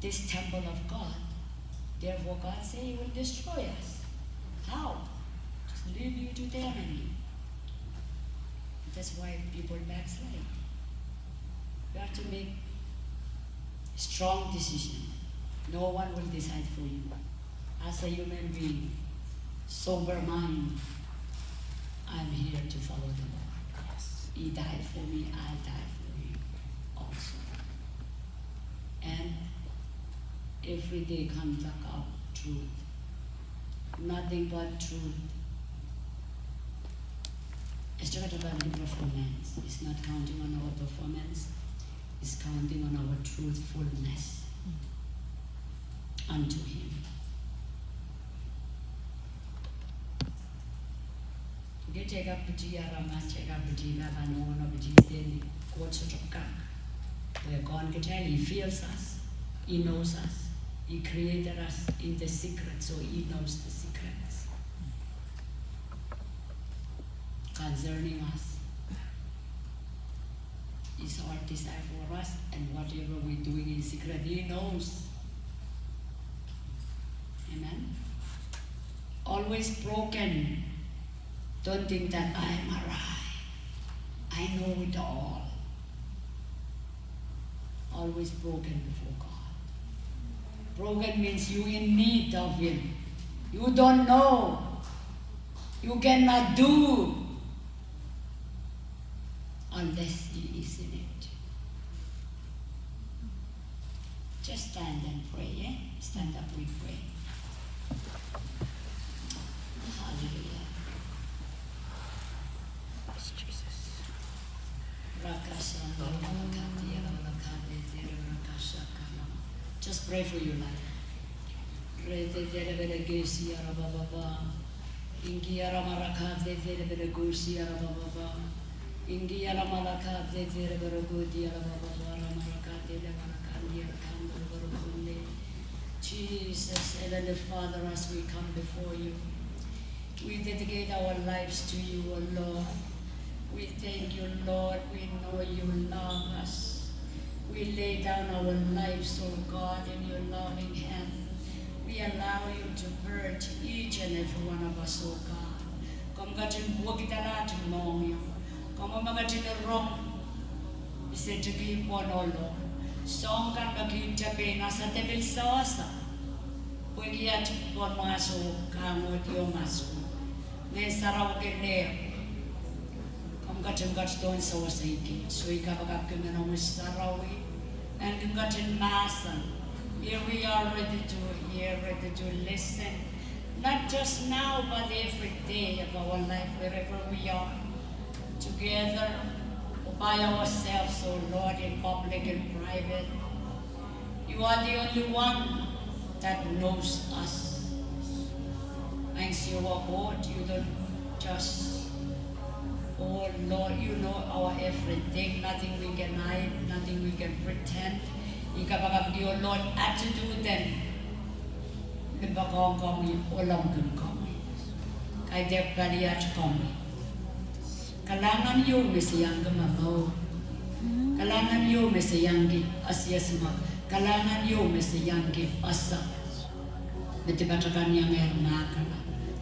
this temple of God. Therefore God said He will destroy us. How? Just leave you to their enemy. That's why people backslide. You have to make strong decision. No one will decide for you. As a human being, sober mind, I'm here to follow the Lord. Yes. He died for me, I died for Him also. And every day conduct of truth. Nothing but truth. It's not about the performance. It's not counting on our performance. It's counting on our truthfulness unto Him. Okay, take up the Ramas, take up the Lavano, of the quarter of Kak. Where God can tell He feels us, He knows us, He created us in the secret, so He knows the secrets concerning us. His heart desire for us, and whatever we're doing in secret, He knows. Amen. Always broken. Don't think that I am right. I know it all. Always broken before God. Broken means you in need of Him. You don't know. You cannot do unless He is in it. Just stand and pray, eh? Stand up, we pray. Hallelujah. Yes, Jesus. Just pray for your life. Jesus, Heavenly Father, as we come before you, we dedicate our lives to you, O Lord. We thank you, Lord. We know you love us. We lay down our lives, O God, in your loving hand. We allow you to purge each and every one of us, O God. Come gatin buo kita natin mong you. Come magatin rock. Ise to keep one, O Lord. Song kan magkita pena sa tebil sawasa. Pwede at pon maso kamot yung maso. Ne saraw kene. Come gatin gatin sawasa iki. So Kapakap kena nomo sarawi. And gatin masan. Here we are ready to hear, ready to listen. Not just now, but every day of our life, wherever we are, together, by ourselves, oh Lord, in public and private. You are the only one that knows us. Thanks you, our God. You don't just, oh Lord, you know our everything. Nothing we can hide, nothing we can pretend. Kapakap your Lord attitude then. Bibakong kami, ulang dun kami. Kay dep kaliat kami. Kalangan yo mesiyang gamabaw. Kalangan yo mesiyang gi asyasma. Kalangan yo mesiyang gi asa. Metibatakan yang ernakan.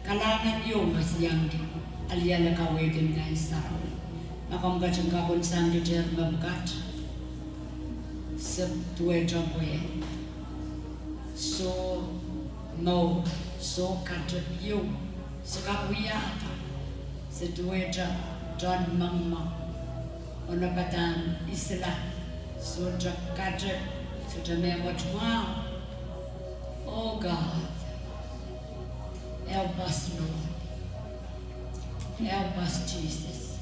Kalangan yo mesiyang gi aliyala kawedin ngay saraw. Makam kacang kakon sanggi der mabukat. So no, so katrapyo, so kakuyata, sa tuweta, John Mangma, onapatan isla, so katrap, so tamewatwa. Oh God, help us, Lord. Help us, Jesus.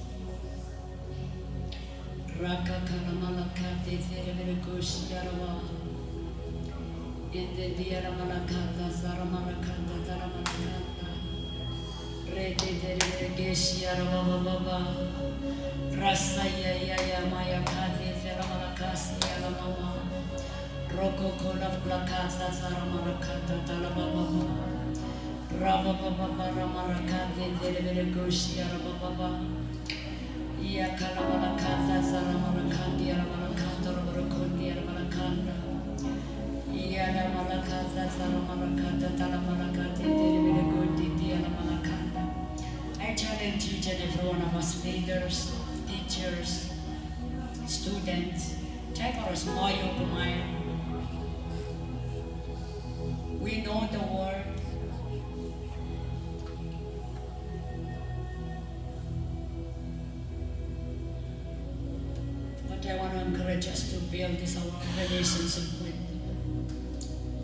Raka karamalakate tereverekoshi yarava. In the diaramalakata saramalakata taramalakata. Rete tereverekeshi yarava baba. Rasaya yaya maya kate teramalakasi yaramama. Roko kola plakata saramalakata talababa. Rababa ramarakate tereverekoshi yarava baba. Iya kalamalakata saramalakandi yaramalakanda rabarakandi yaramalakanda. Iya ramalakata saramalakata talamalakate tereverekoti yaramalakanda. I challenge each and every one of us leaders, teachers, students, Koaros moyo kumayo. We know the word. But I want to encourage us to build this our relationship with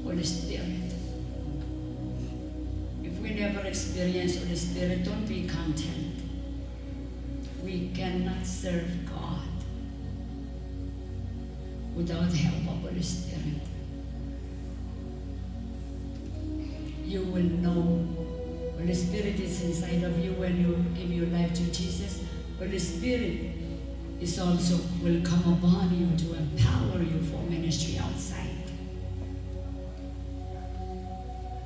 Holy Spirit. If we never experience Holy Spirit, don't be content. We cannot serve God without the help of Holy Spirit. You will know Holy Spirit is inside of you when you give your life to Jesus. Holy Spirit is also will come upon you to empower you for ministry outside.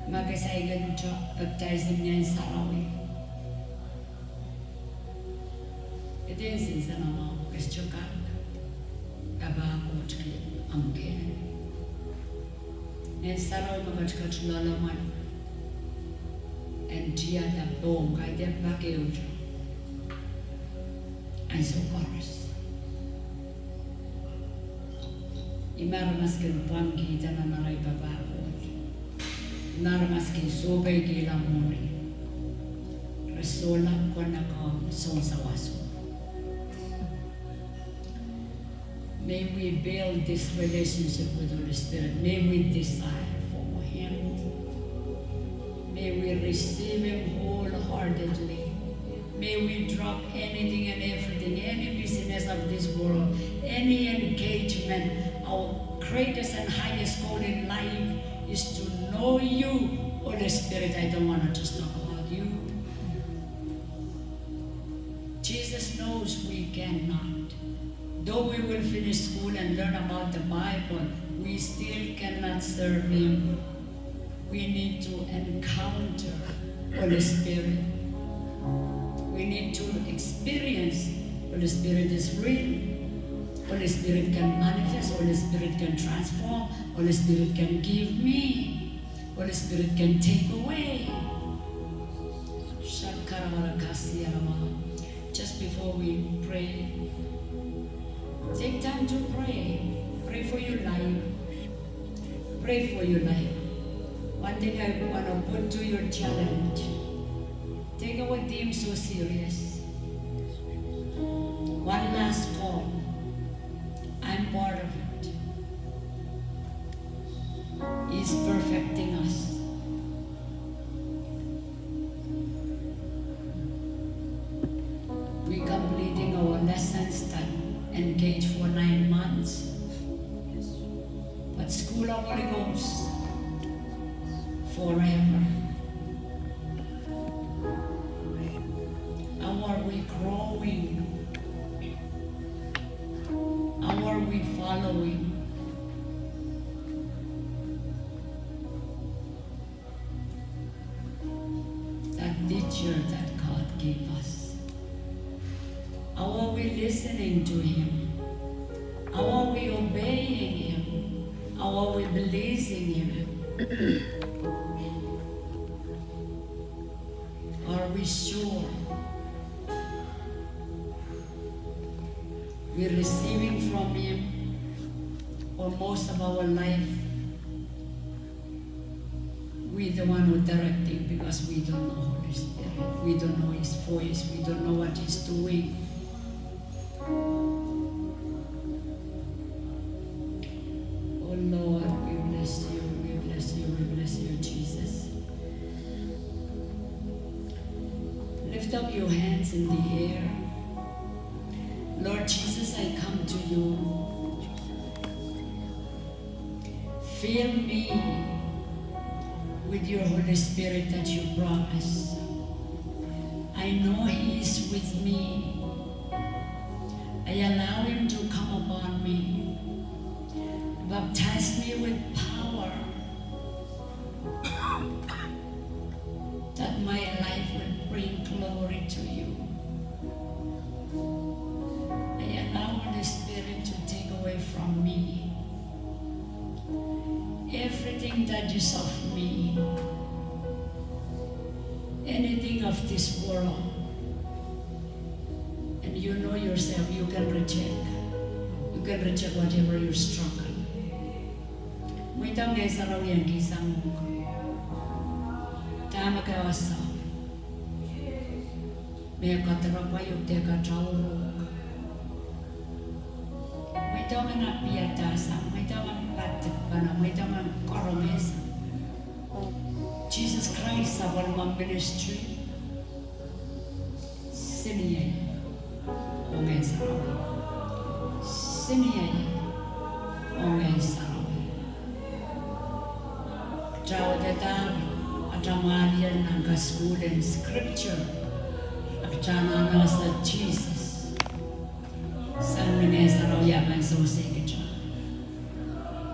Mag-isaigan siya, baptizing niya yung Sarawi. Ito yung season ng mga question ka. Kabako, tsaka ang kaya. Yung Sarawi mag-catch lalaman. And dia da bong, kaya dia bakeo siya. And so Koaros. Imaramas ka pangkita na naray babako. Narmas ki sobay gila mori. Rasola ko na ko sa waso. May we build this relationship with Holy Spirit. May we desire for Him. May we receive Him wholeheartedly. May we drop anything and everything, any business of this world, any engagement. Our greatest and highest goal in life is to know you. Holy Spirit, I don't want to just talk about you. Jesus knows we cannot. Though we will finish school and learn about the Bible, we still cannot serve Him. We need to encounter Holy Spirit. We need to experience Holy Spirit is real. Holy Spirit can manifest. Holy Spirit can transform. Holy Spirit can give me. Holy Spirit can take away. Just before we pray, take time to pray. Pray for your life. Pray for your life. One thing I want to put to your challenge. Take our theme so serious. One last call. I'm part of it. He's perfecting us. We completing our lessons that engaged for 9 months. But School of Holy Ghost forever. How are we growing? How are we following? That teacher that God gave us. How are we listening to Him? How are we obeying Him? How are we pleasing Him? Are we sure we're receiving from Him for most of our life? We're the one who's directing because we don't know Holy Spirit. We don't know His voice. We don't know what He's doing. Oh Lord, we bless you, we bless you, we bless you, Jesus. Lift up your hands in the air. Lord Jesus, I come to you. Fill me with your Holy Spirit that you promised. I know He is with me. I allow Him to come upon me. Baptize me with power, that my life will bring glory to you. I allow Holy Spirit to take away from me everything that is of me, anything of this world. And you know yourself, you can reject. You can reject whatever you struggle. Muitang guys araw yang kisang mo. Tama ka wasa. May katarapayog te ka traulog. Muitang na piyatasa. Muitang patik pana. Muitang koromesa. Jesus Christ our ministry. Siniyay. Ongay sarawi. Siniyay. Ongay sarawi. Traudatan Atamarian and School and Scripture Apchana sa Jesus San Minesaro Yaman so Sekitra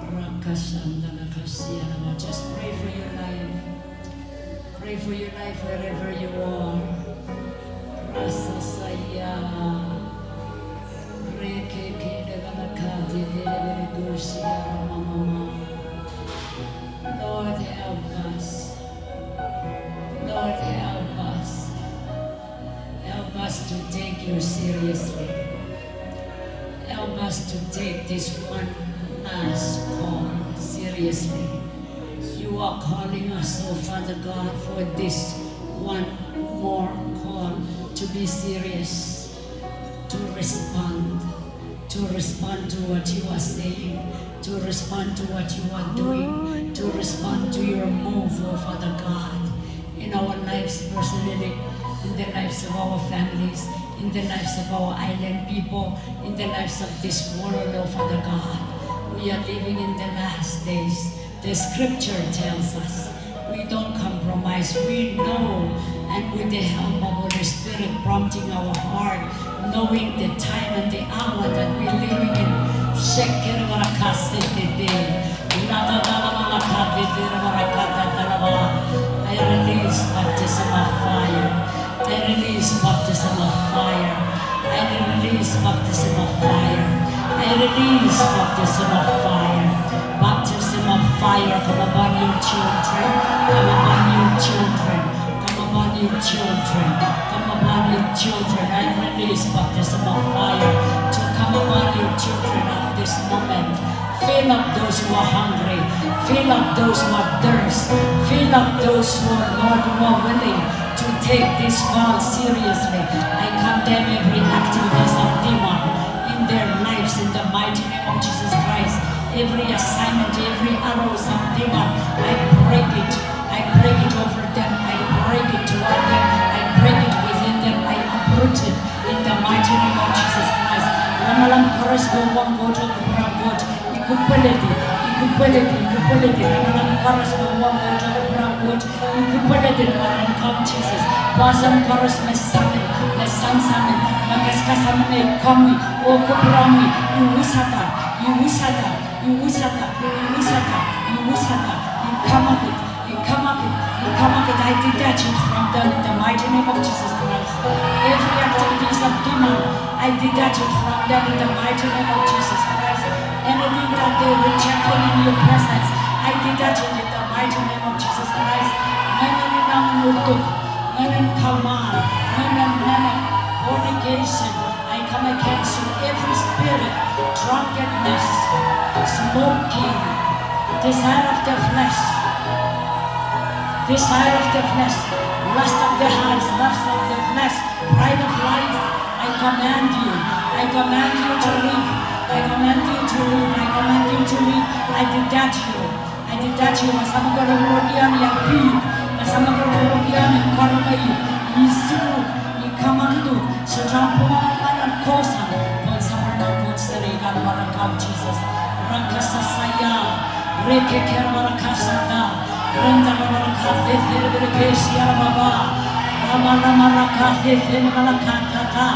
Rakasandana Kasiana. Just pray for your life. Pray for your life wherever you are. Rasa Saya Reke Kedavanakati Devagusia Mama. Lord, help us. Lord, help us. Help us to take you seriously. Help us to take this one last call seriously. You are calling us, oh Father God, for this one more call to be serious, to respond to what you are saying, to respond to what you are doing, to respond to your move, oh Father God, in our lives personally, in the lives of our families, in the lives of our island people, in the lives of this world, oh Father God. We are living in the last days. The scripture tells us we don't compromise. We know, and with the help of Holy Spirit prompting our heart, knowing the time and the hour that we're living in. I release baptism of fire. I release baptism of fire. I release baptism of fire. I release baptism of fire. Baptism of fire come upon your children. Come upon your children. Come upon your children. Come upon your children. I release baptism of fire to come upon your children at this moment. Fill up those who are hungry. Fill up those who are thirsty. Fill up those who are, Lord, who are willing to take this call seriously. I condemn every activities of demon in their lives in the mighty name of Jesus Christ. Every assignment, every arrows of demon, I break it. I break it over them. I break it toward them. I break it within them. I uproot it in the mighty name of Jesus Christ. Lamalam Koaros Bawang Goto Kubragot. Equality. Lamalam Koaros Bawang Goto Kubragot. Equality. Lamalam come Jesus. Basam Koaros Mesamin. Mesansamin. Magaskasamin. Kami. O Kubrami. Uwisata. You come up it. I detach it from them in the mighty name of Jesus Christ. Every activities of demon, I detach it from them in the mighty name of Jesus Christ. Anything that they rejected in your presence, I detach it in the mighty name of Jesus Christ. Fornication, I come against you. Every spirit, drunkenness, smoking, desire of the flesh, lust of the eyes, lust of the flesh, pride of life. I command you to leave. I command you to leave. I detach you. Masama karurugian yang pi, masama karurugian yang karumayu. kamandu sedang pengalan kosan bersama dengan serikan barakam Jesus rangkasa sayang rekeker barakasada rendah barakafe berbesi baba ramana barakafe barakata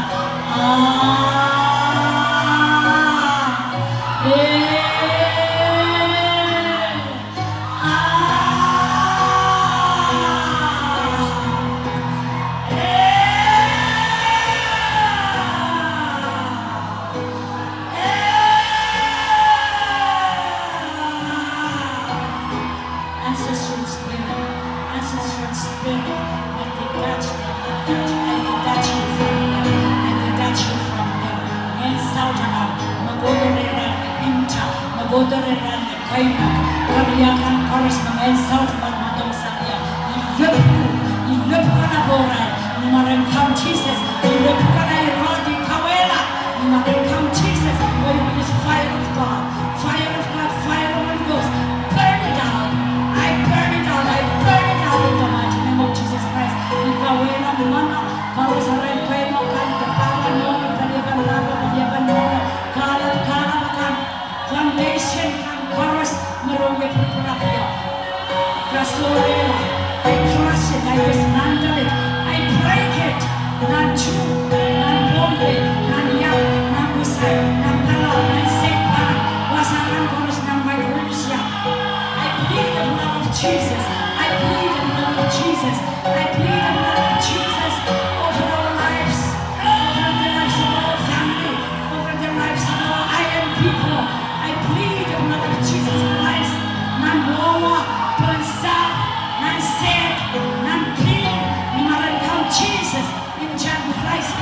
ancestral spirit, let they touch them, I detach you from them, I detach you from them. Ngayon saudanan, mabodoreran imta, mabodoreran kaimak, kariyakan koros na ngayon saudanan matong saya. Ilip ka na boray, ni marangkam Jesus, ilip ka na irodi kawela, ni marangkam Jesus, where you use fire of God, fire of God, fire of Holy Ghost, burn it out. I burn it out in the mighty name of Jesus Christ. Ikawela mana, kalau sarai kweno kan kepawan nono, kaliaban laba, kaliaban nono, kalah kan foundation kan Koaros merugi perpurakia. Kasurela, I crush it, I dismantle it, I break it. Nan chu, nan bombe, nan yak, nan busai, nan pala, nan sekpa, wasaran Koaros nan Malaysia. I plead the blood of Jesus. I plead the blood of Jesus. I plead the blood of Jesus over our lives, over the lives of our family, over the lives of our island people. I plead the blood of Jesus Christ. Nan wawa, bansa, nan set, nan clean. In our Jesus, in Jesus Christ.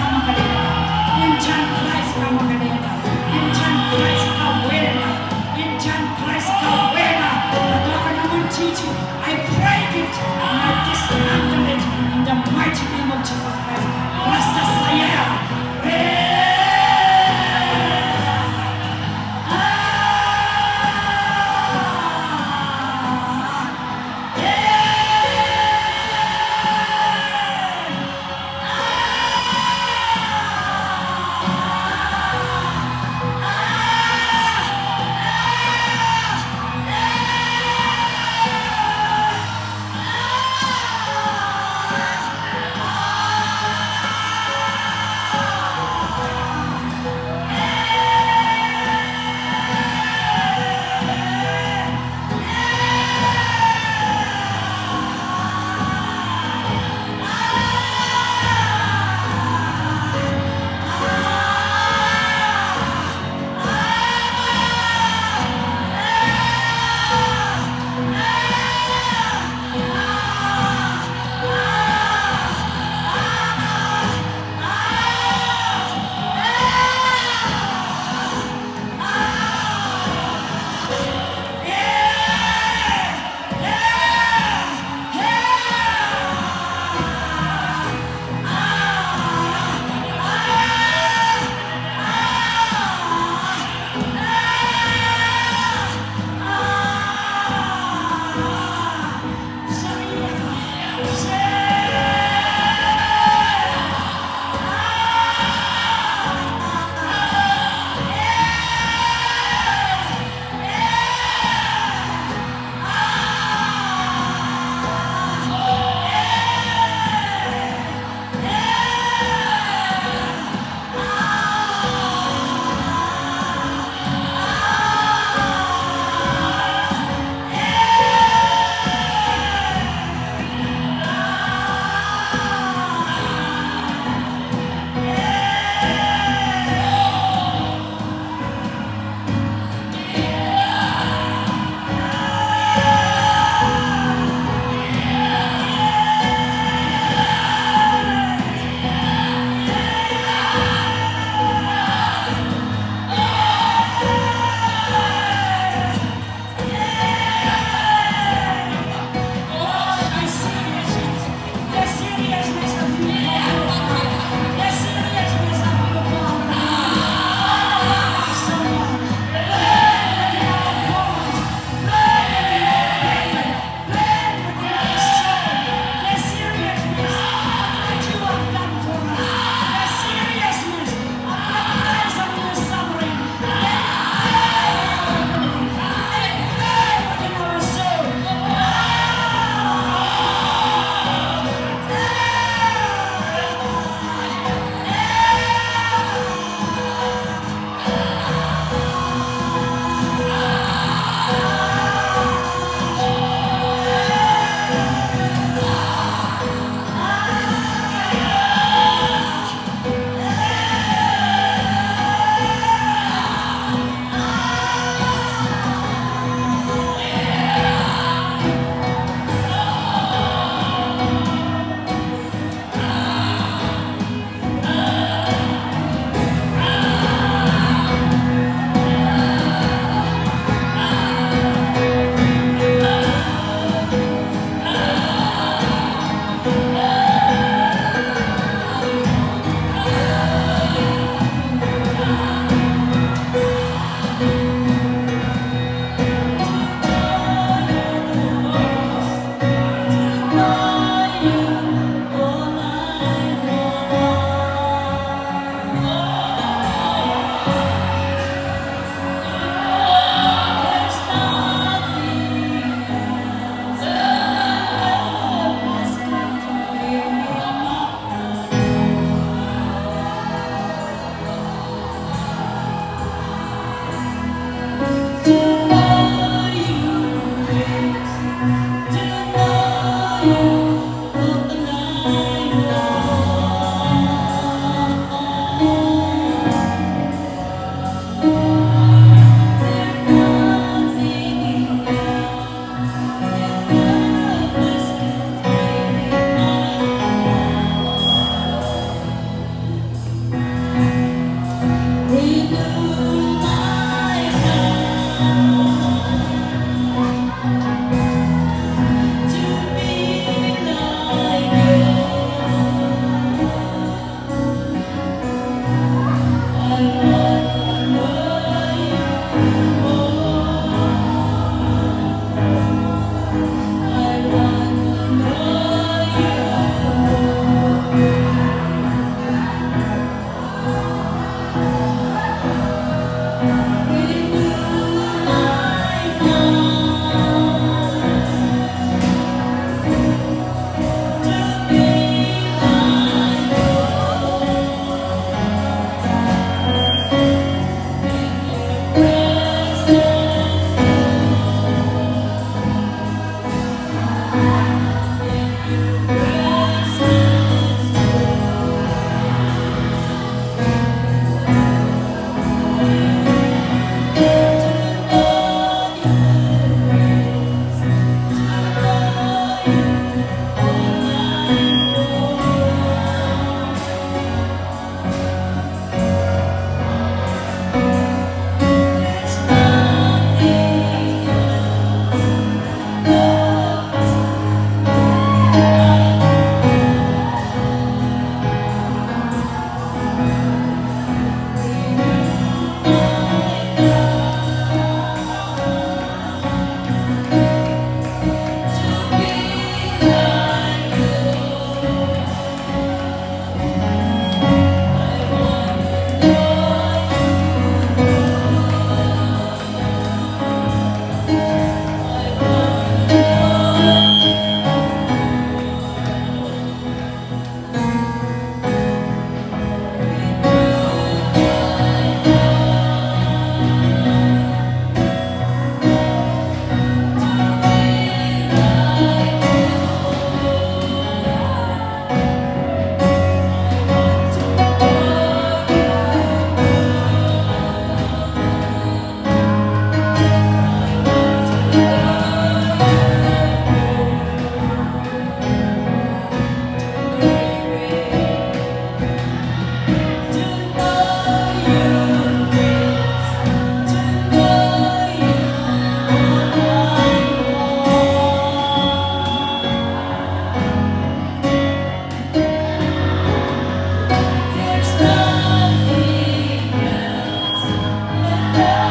Thank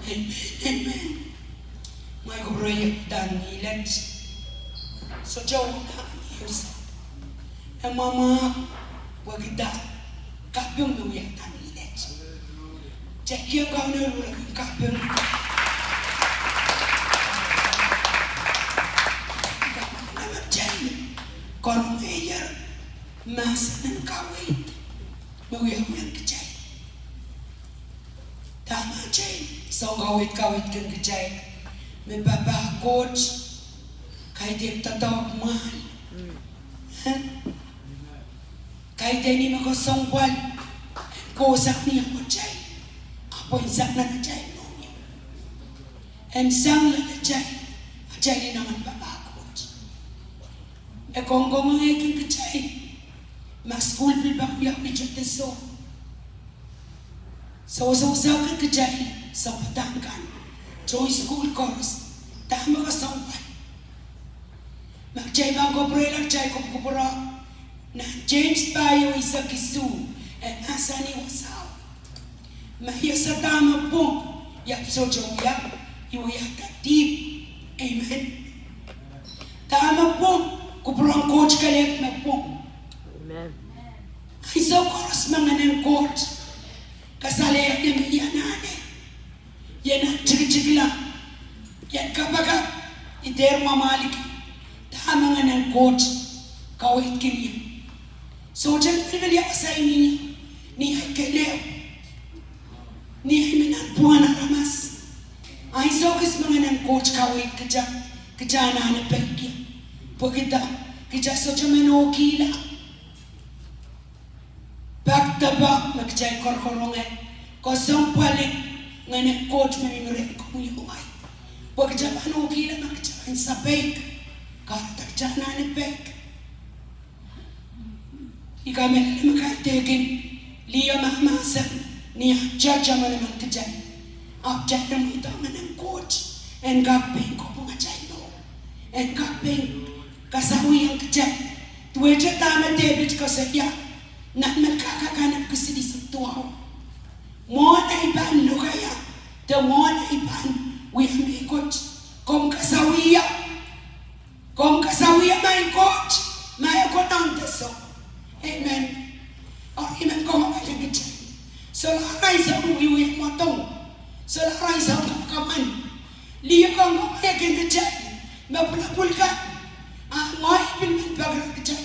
Amen. Mai ko roy dan ilet. So jaw na yus. Mama wagida kapyung nuya dan ilet. Jekyo ka na ro kapyung. Nama jen kon mayor mas ng kawit. Nuya yang kecai. Tama jen. So kawit kan kecai. Me baba coach kay dia tatawag mahal. Kay dia ni makosong buwan kosak niya ko chay. Apo insak na chay no niya. And sang na chay. Chay ni naman baba coach. E kung mga ikin kecay. Mas school bil ba kuya medyo teso. So kan kecay sa patangkan. Joy school course, tama ka sa upan. Mag-jay ba ko lang jay ko kupura na James Bayo isa kisu at nasa ni wasaw. Mahiya sa tama po, yap so joya, iwaya katip. Amen. Tama po, kupurang coach kalit na po. Amen. Ay so course mga ng coach, kasali at namiyanane. Yan chik lang. Yan kapakap iter mamalik. Tama nga ng coach kawit kiniya. So dyan pinaliya sa ini ni ay kelew. Ni ay minanpuan na ramas. Ay so kis mga ng coach kawit kaja na hanapagya. Pagkita kaja so dyan manokila. Bagtaba magjay korkorongay. Kosong palik ngane coach memimre ko yung ay pag jaman okay lang magjaman sa bake kartak jana ni bake ikamel makategin liya mahmasan niya jaja man naman kajan abject na mo ito ng coach and gapeng ko mga jayno and gapeng kasawi ang kajan tuweja tama debit ko sa iya na magkakakanap ko sa tuwaw mo na iban lo kaya the mo na iban we may coach kom kasawiya may coach may ko nang teso. Amen. Or iman ko makakagit so laray sa uwi mo tong so laray sa kaman liyo kang makakagit mapulapul ka mo ibin bagay kagit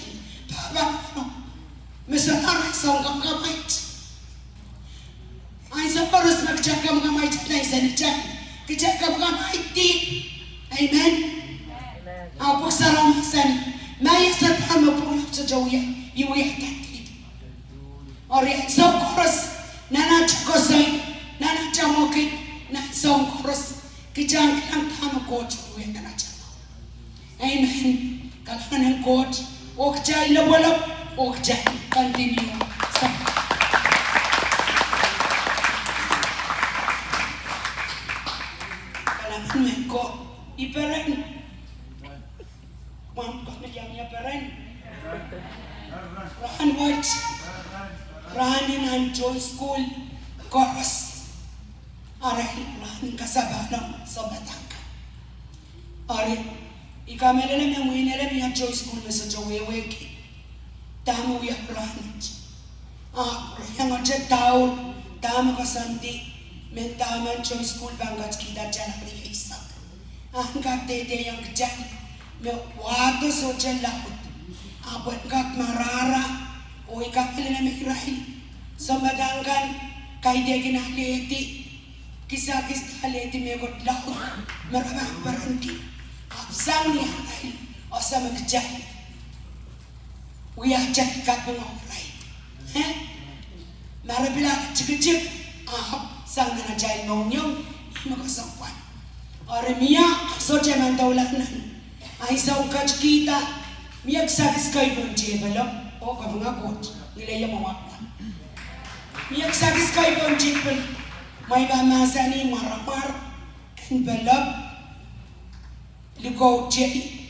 baba no mesalaray sa kamkamait. Ay sa paros magjakam nga may na isa ni Jack. Kijakam nga may tip. Amen. Aku salam sen. Maya serta mapung sejauhnya. Ibu yang tadi. Orang sang Koaros. Nana cakosai. Nana camokit. Nana sang Koaros. Kijang kilang tamu coach. Ibu yang nana camok. Amen. Kalangan yang coach. Okjai lebolop. Okjai. Continue. Kalangan mengko. Iperen. Mam kami yang peren. Rahan watch. Rahan in joy school. Koaros. Rahan kasabalang sobatangka. Ikamelele menguinele miya joy school meso joweweki. Tamu ya rahan. Yang ngajak tahu. Tamu kasanti. Mentaman joy school bangkat kita jalan rihisak. Angkat dede yang kejam. Waktu sojan laut, abad kak marara, oi kak elena mekirahi, sambadangkan kaya dia leti, kisah leti megot laut, meraba berhenti, absang ni halai, asa mekejai, uyah jai kak mengorai, marabila cekecek, sang nana jai nonyong, makasangwan, oremia sojan mantaulan. Ay sa ukaj kita, miyak sakis kayo ng jebalo, o kabunga coach, nilaya mawak na. Miyak sakis kayo ng jebalo, may bamasa ni maramar, envelope, liko jay,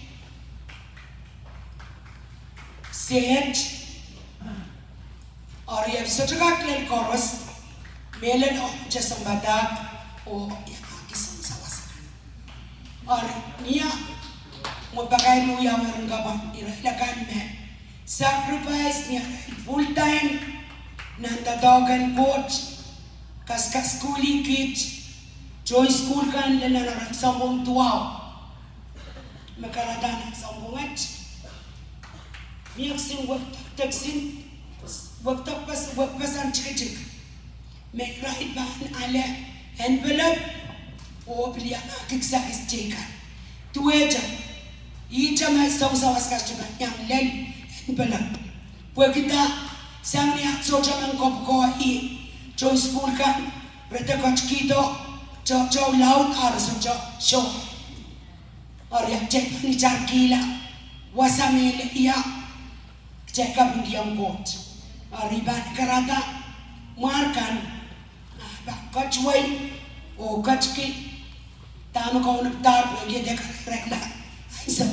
set, or sa tagak ng Koaros, melan o jasang badag, o yakakis ang sawasan. Or niya, Mapakay mo yung maranggapan, irahilakan me. Sacrifice niya, full time, nandadogan coach, kaskas kuli kit, joy school kan, lanarang sambong tuwaw. Makaradanan sambongat. Miyak sing wagtaksin, wagpasan chikachik. May rahit bahan ala, envelope, o piliya kiksakis chikan. Tuweja. Ija may sawas kasjuman yang len envelope. Pwede kita sang niya soja ng kopko joy school kan, rete coach kito, chow laut aras soja show. Orya cek ni charkila, wasamele iya, cek kami diam coach. Oriban karata, markan, coach way, o coach ki, tama ko nagtar, pwede dekak rekla. Isa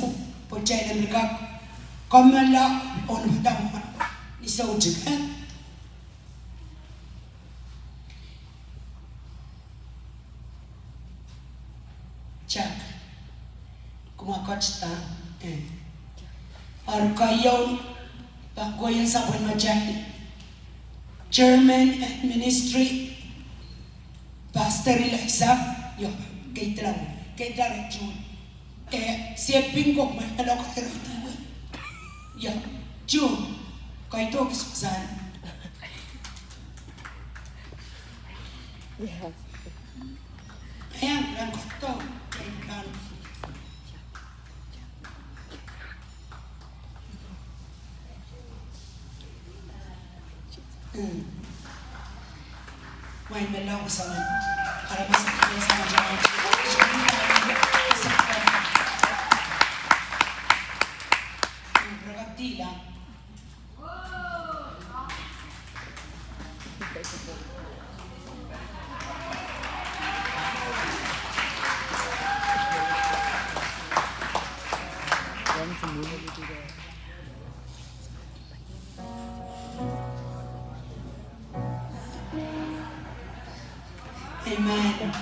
pochay na mereka kamala on madam isa ujikan cak kumakotsta or kayon bagoyan sa panmajay German Ministry Pastor Eliza yo kay Tarek June siapin kok may alok kaya ito ya June kaya ito kisuksan ayan lang ko ito may melaw ko sa para masakit sa mga tila. Amen.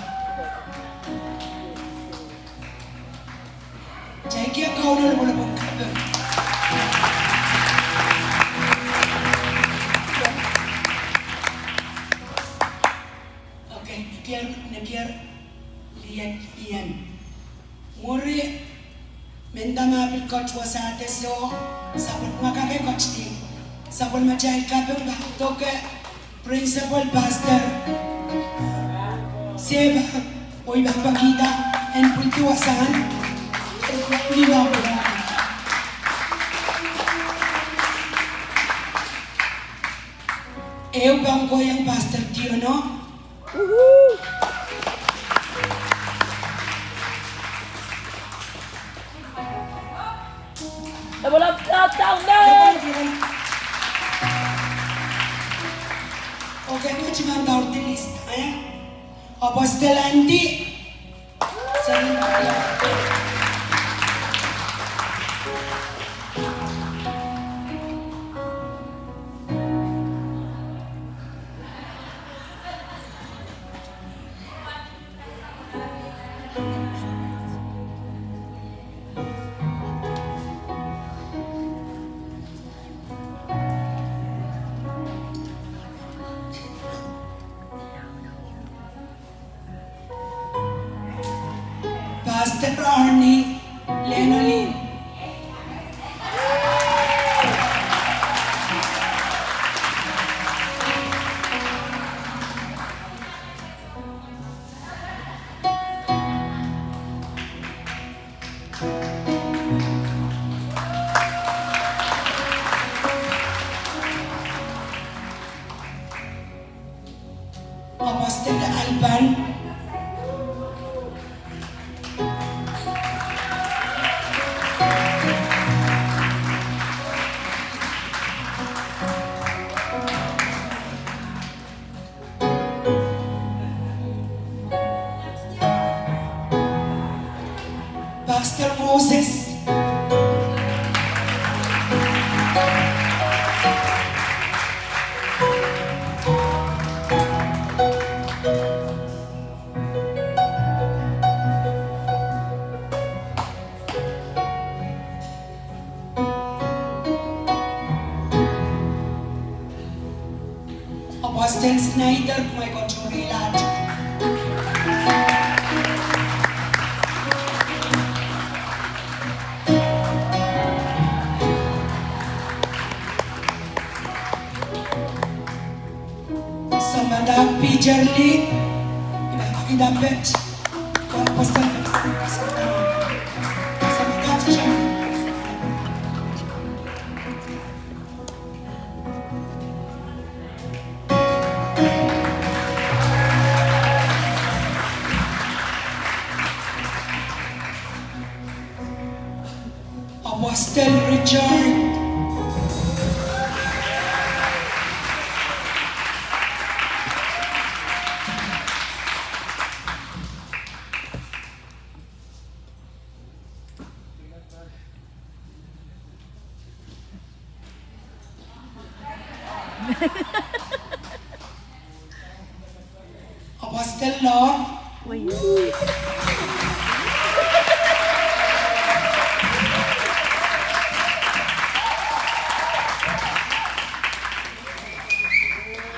Jadi kau nak boleh buka. Nekiar lihat ian. Muri mendama bil coach wasate so sabun makake coach di sabun macai kapeng bahtoke principal pastor seba oi bapa kita en pulti wasan give up. Eu bang ko yung Pastor Tio, no? Double up, down, man! Okay, mo cuma tahu di list, ya? Apa setelah nanti? Pastor Arnie Lenolin. Pastor Alban. Pastor Moses. Apostle Snyder, may kotsurilat. Samada Pijerli, ibakidapet, Apostle Samada Pijerli. Apostle Richard. Apostle Love.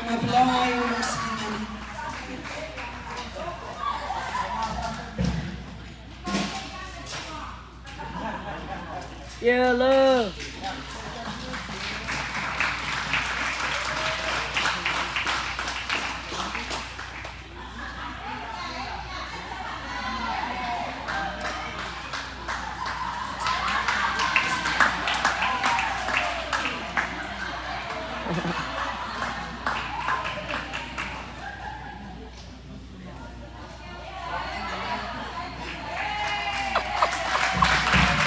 Mablaw yung Musliman. Yellow.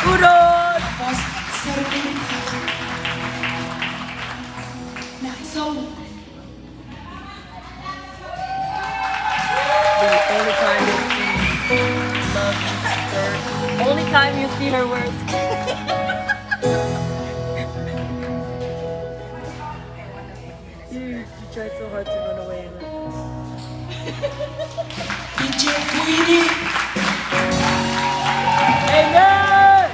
Udon! Apostle Servinta. So, The only time you see love her. Only time you see her words. You tried so hard to run away. DJ Queenie. Amen!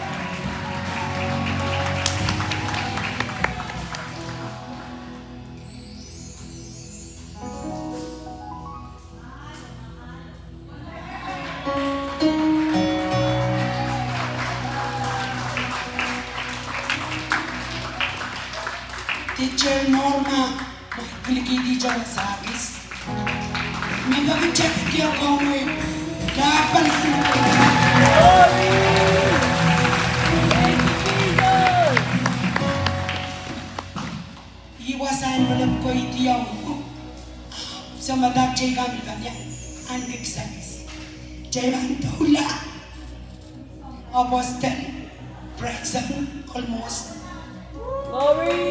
Teacher Norma. Makikilig di dyan sa agis. May pag-check kayo kung may kapan. sa matag jay kami kanya ang exercise jay bantula apostle present almost Glory!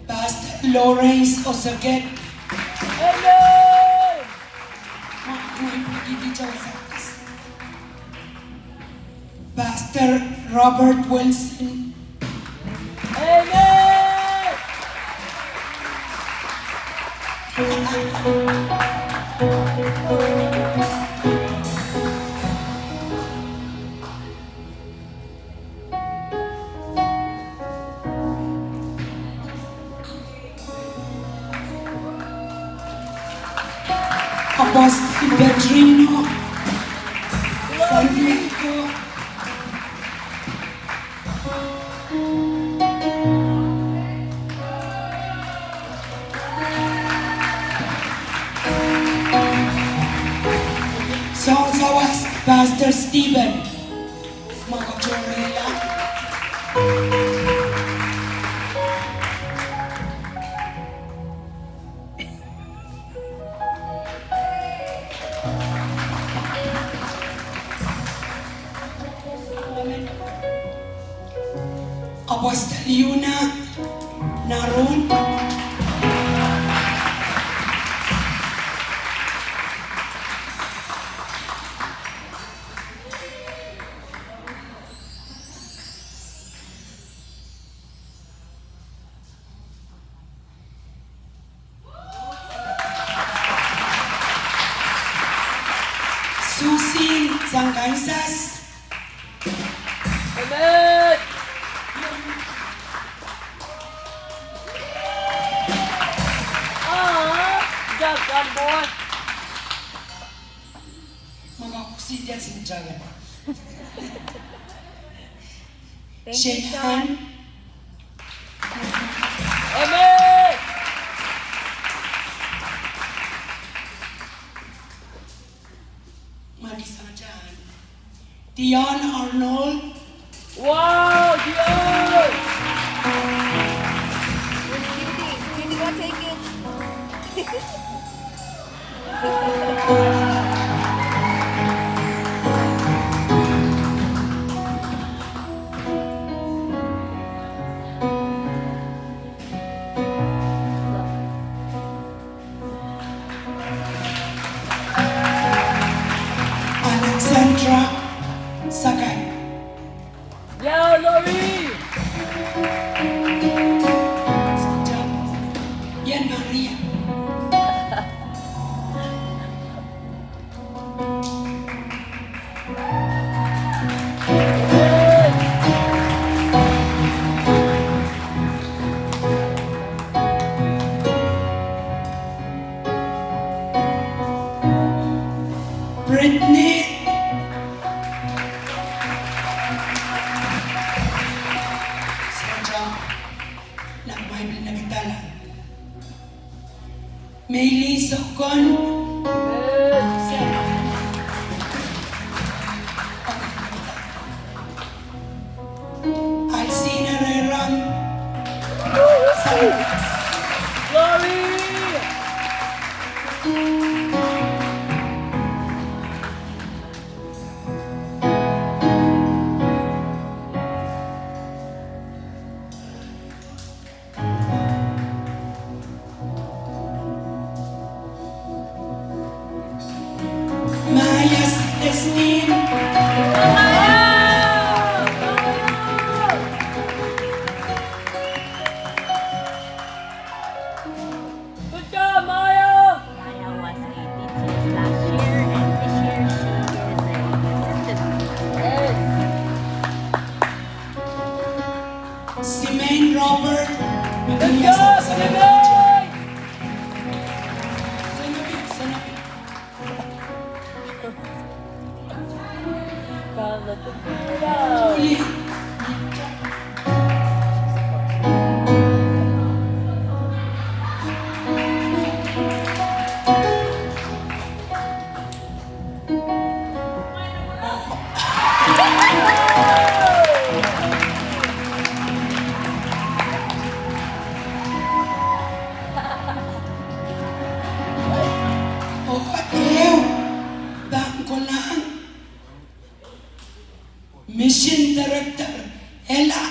Pastor Lawrence Get. Amen! Pastor Robert Wilson. Amen! Apostle Pedrino. San Diego. Sawas Pastor Stephen Makachorela. Apostle Yuna Naron. Susie Zangaisas. Amen! Good job, God boy! Mga oxygen sa jagan. Thank you, Shehan. Sean. Amen! Mag-isa dyan. Dion Arnold. Wow, Dion! Cutie, go take it. Alexandra Sakay. Yeah, Lori! Yan Maria. Brittany. Sadya, nag-Bible na kitala. Maylie Sokon. Alcina Reram. Glory! Maya Celestine. Good job, Maya! Maya was a DTS last year, and this year she is a assistant. Yes! Simaine Robert. Good job, Simay! Sanapit. Kala to go. Julie. Mission Director, Ella.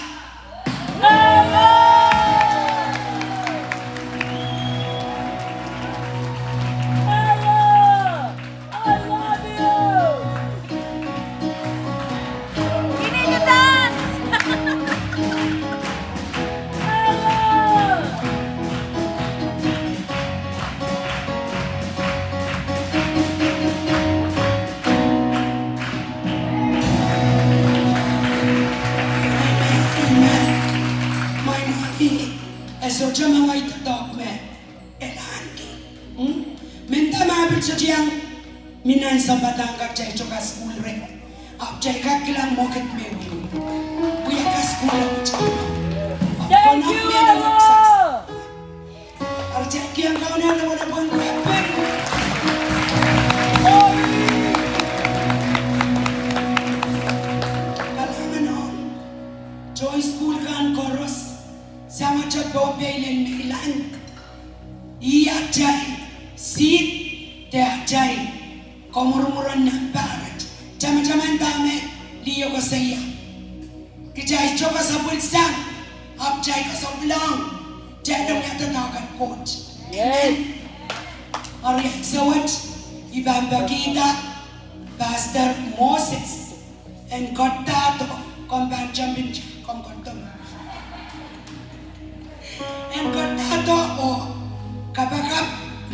So jama wai talk me elanki minta ma bil so jiang minan sabatang ka chai choka school re ab chai ka kilang moket me we ka school Thank you. ar chai kiang ka ne le wala bon joy school kan Koaros sama coba belen bilang iya jai sit teh jai komur-muran nak barat jam-jaman dame liyo ko saya kijai coba sabul sang ab jai ko sablang jai dong yang tetakan coach Yes. Ari sawat ibang bakita Pastor Moses and Kotato kompan jumping kom kotom and Kotato o Kapakap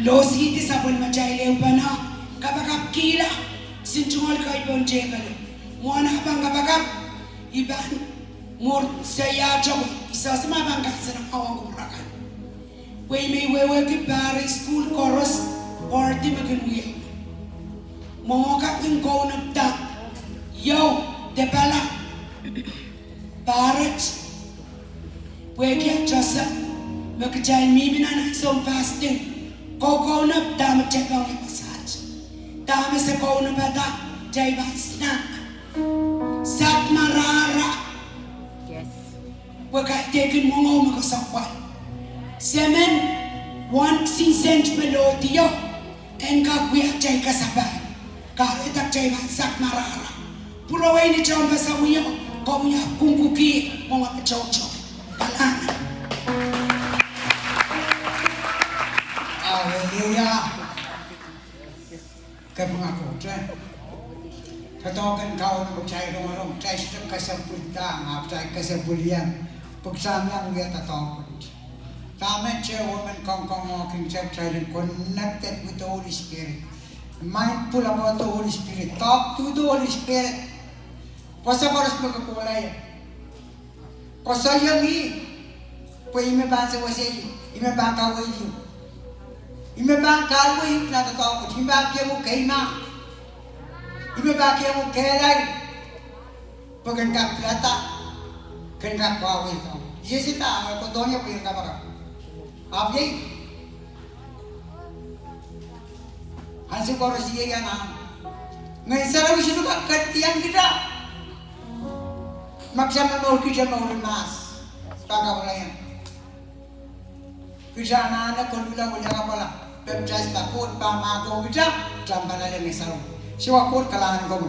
losi ti sabon macay leupana Kapakap kila sinchungol kay bon jebel muana bang Kapakap iban mur saya jago isa sama bang kasan awang kupurakan we may we ki bare school Koaros party magin we mo ka kin ko nagta yo de pala barat we ki atasa magkajay mimi na so fasting ko na dama chepang massage dama sa ko na bata jay ba snack sak marara Yes. we ka tekin mo ngo makasakwan semen 1 cent melodiyo en ka kuya jay kasabay ka itak jay ba sak marara puro way ni chomba sa muyo ko muya kungkuki mo nga chocho kalangan. Hallelujah. Kapakap tre. Katokan kau nak percaya orang percaya sistem kesempurnaan, percaya kesempurnaan. Peksam yang dia tahu. Tamen woman kong walking church connected with the Holy Spirit. Mindful about the Holy Spirit. Talk to the Holy Spirit. Pasal harus berkekulai. Pasal yang ini, pun ime bahasa wasai, ime bangka wayu. Ime bangka wayu nak tahu, ime bangka mu kaima, ime bangka mu kelai, pakai kap kelata, kena kau wayu. Jadi kita, aku doanya punya Kapakap. Apa ni? Hansi Koaros dia yang na, ngesara usia tu kan ketian kita. Maksa menol kita mau mas, pakai apa yang? Kita anak-anak kolula boleh apa lah? Bebas takut, pamago kita, jamban ada ngesara. Siapa kot kalangan kau?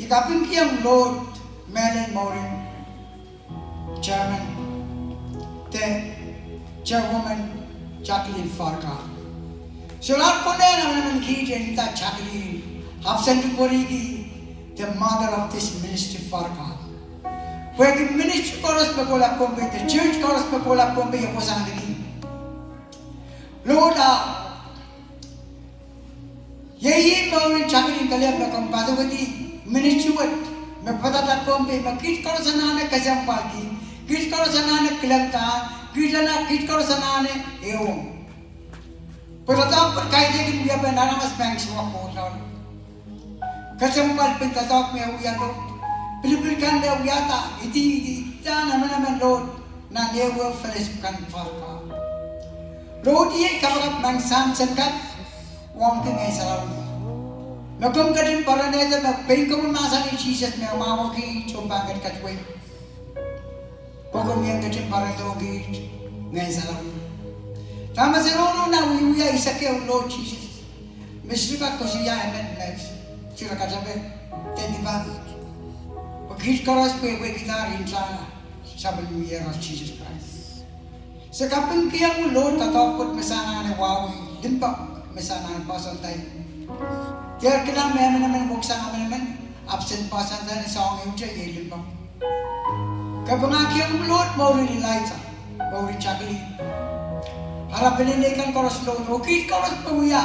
Ikapin kiam Lord Melon Morin, Chairman, the Chairwoman Jacqueline Farka. Solar Kodan naman kita nita Jacqueline, Hapsan Dukorigi, the mother of this ministry Farka. Where the ministry Koaros pekolap kombe, the church Koaros pekolap kombe yang posang lagi. Lord, यही मैं चाकरी कले अपना कम पादो बदी ministry what मैं पता था kombe, मैं किस करो सनाने कसम पागी, किस करो सनाने किलता, किस करो सनाने एवं. पता था पर कायदे की मुझे पे नाराज बैंक शुरू हो रहा है. कसम पाल पे तजाक में हुआ तो Pilih kan dia wiata, iti jangan nama Lord na dia buat fellowship kan farka. Lord dia Kapakap mangsan sekat, wang tu ngai selalu. Nakum kadin para neza na pengkamu masa ni Jesus me mawo ki chomba kat katway. Pagom yang kadin para dogi ngai selalu. Tama serono na wiya isake Lord Jesus. Mesti ka kosiya amen next. Sila kajabe, tedi ba. Pagkit Koaros pewe kita rin sana sabi mo yeros Jesus Christ. Sa kapang kiyang ulo tatapot masana ni wawi limpak masana pasan tayo. Kaya kailangan may naman buksan kami naman absent pasan tayo sa ohng yung limpak. Kapag kiyang ulo mau rin light mau rin chakli. Harapin kan Koaros lo okit Koaros pewiya.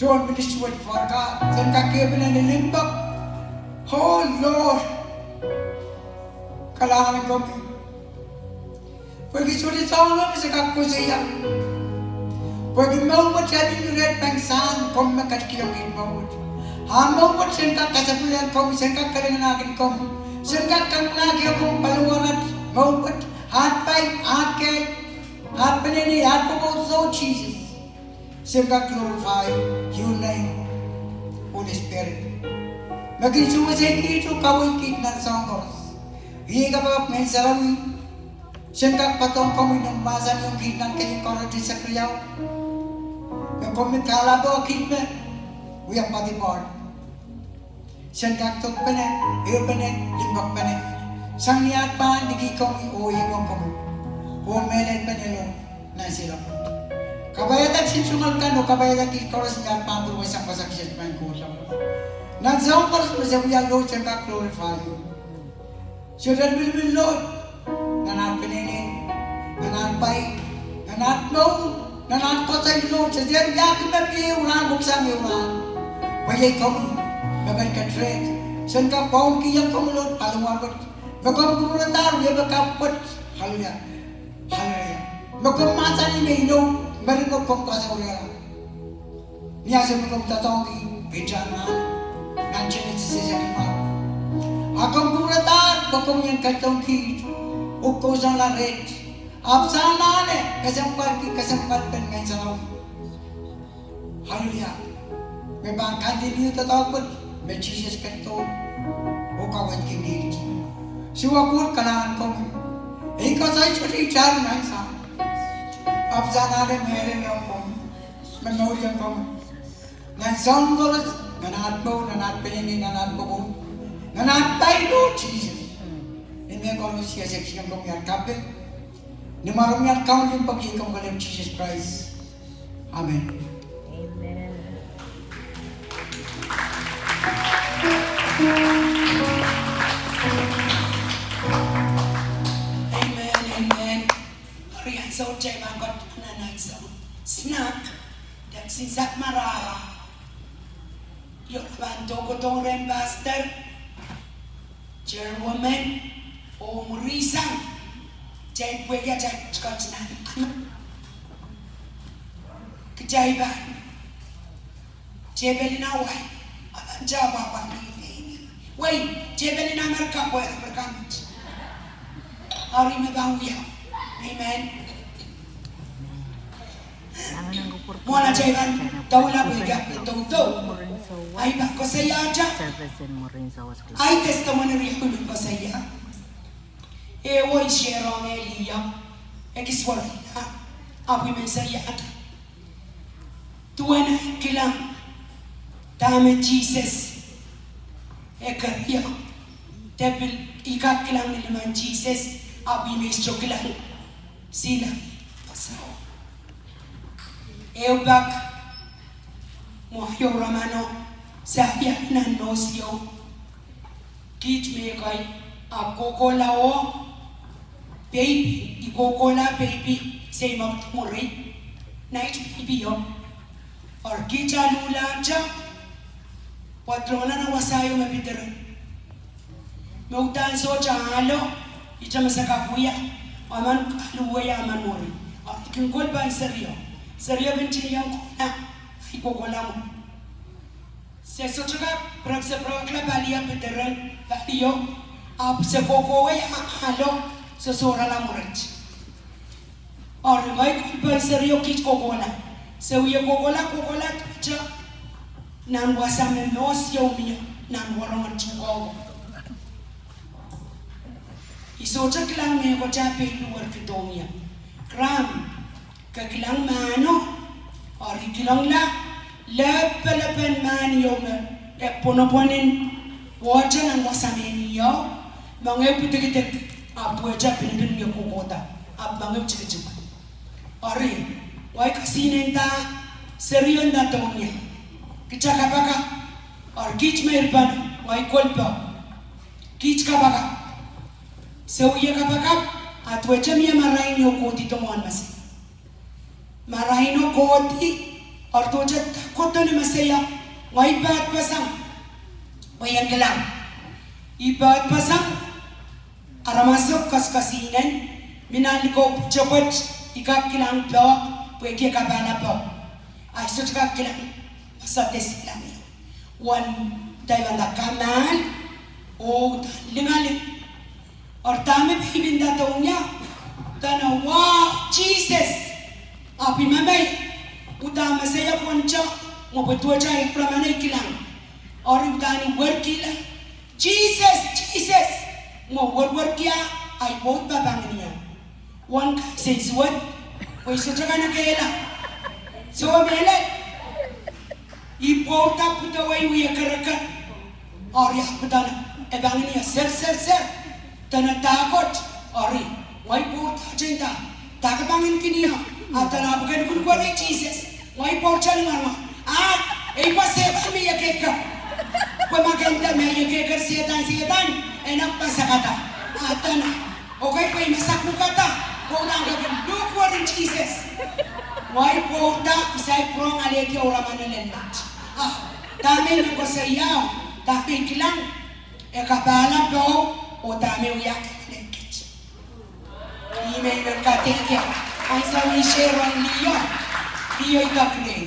Don't be destroyed for God. Then kakiyabin na nilimbak. Oh Lord. Kailangan ko. Pwede sulit sa mga sa kakusiya. Pwede mawad siya din red bank saan kung makakiyong mawad. Mawad siya kakasapulan ko, siya kakalingan ko. Siya kakalagi akong paluwanan. Mawad, hatpay, hatkay, hatpanini, hatpamot so Jesus. Siya glorify your name, Holy Spirit. Maging sumasay ito kawin kitnan sa Koaros. Hindi ka pa may sarawi. Siyang patong kami ng masan yung kitnan kayong Koaros sa kriyaw. Yung kumikala po kitnan, we are pati part. Siyang kaktok pa na, iyo pa na, limbak pa na. Sang niyat pa, hindi kong iuwi mong kami. Humelet pa nilo na sila po. Kabayatan sinsungal ka no, kabayatan Koaros niyat pa, buwa sa pasaksyat pa yung kulang. Nagsawang Koaros mo sa uya, Lord, siyang ka-glorify you. So that will be Lord, nanat pininin, nanat pay, nanat no, nanat ko sa Lord, sa diyan yakin na piyuran, buksang yuran. Bayay kami, bagay ka trade, saan ka paong kiyang kumulot, palungagot, bagong kumulatar, yung magkapot, hallelujah, hallelujah. Bagong masa ni Mayno, maringog kong kasawala. Niya sa mga tatongi, bijaman, nandiyan ito sa sakimang. Akong kumulatar, kung yung katong kit, uko sa larit. Apsana ne, kasampal pen ngayon sa lawi. Hallelujah. May bangkan din niyo tatawag, may Jesus kanto, ukawin kinit. Siwakul kailangan ko. Ikaw sa'yo siya tiyan ngayon sa. Apsana ne, meron yung kong, memoryan ko. Nansang Koaros, nanat mo, nanat pinini, nanat mo. Nanatay Lord Jesus. Hindi ko alam siya seksyon kong yan kapit. Ni maram yan kaon yung pag-ikong galing Jesus Christ. Amen. Amen. Amen, amen. Ariyan sa uchay mga nanay sa snack. Dagsisak marara. Yung banto ko tong rembaster. Chairwoman, Risang, Jay Wega Jack Scotland. Kajaiban, Jebelina Way, Java Bani. Wait, Jebelina Merka, where the Merkant. Arimagawia. Amen. Mwana Jaiban, Taula Wega, Toto. Ay ba ko sa yaja? Ay testimony rin ko sa iya. Ewo isherong Elia. Ekiswari na. Apoy men sa iya. Tuwan kilang. Tame Jesus. Ekariya. Tepil ikak kilang niliman Jesus. Apoy mestro kilang. Sila. Pasaw. Eubak. Mohyo Ramano. Saya nanosyo kit me kai akokola o baby ikokola baby say mak muri night baby yo or kita lula ja patrona na wasayo mabitero mautan so chalo ita masaka kuya aman luwaya aman muri kungkol ban serio binti yang na ikokola mo. Se sotoka praksa prakla balia peteran batio ap se koko we halo so sora la murat or mai kulpa serio kit kokola se uye kokola cha nan wasame nos yo mi nan warong chuko isota klang me ko cha pe luar kitomia kram ka klang mano or klang la Lepen man yome ponoponin wajan ang wasameni niyo mange putik abu aja pinipin niyo kukota ab mange cicik ori wai kasinenta serion datonya kita Kapakap or kich merban wai kolpa kich Kapakap seuya Kapakap atu aja mia marahin niyo koti tomon mas marahin niyo koti or tu aja takut ni masaya wai bat pasang wai yang gelam ibat pasang aramasok kas-kasinan minaliko cepat ikak kilang bawa pueki kabana bawa aisut kak kilang masates kilang wan daiwanda kamal o lingaling or tame pibinda taunya tana wow Jesus api mamay utama saya ponca mo betua cai pramanai kilang or utani workila Jesus mo war kia ay bot babang niya wan says what we should na kela so mele ipota puta way we karaka or ya puta ebang niya ser tana takot ori why pota cinta takabangin kiniya atana bukan kun ko Jesus why pota ni mama ei paset mi ya keka pemaganda me ya keka setan enak pasakata atana okay pa masak kata orang gagawin look what in Jesus why porta isay prong aleti orang manenenat tame ko sayaw tapi kilang kabala po o tame uyak lekit ime merkateke ay sa wisheron liyo itakle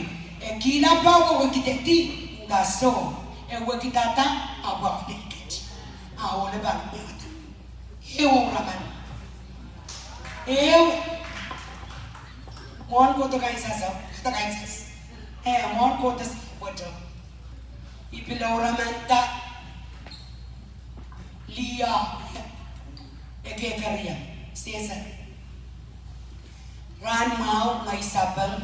kila pa ko kiteti ngaso wakitata abwa lekit awole bang eu raman eu mon ko to kaisas mon ko to wato ipilo ramanta lia eke karia sesa ran mau ngai sabang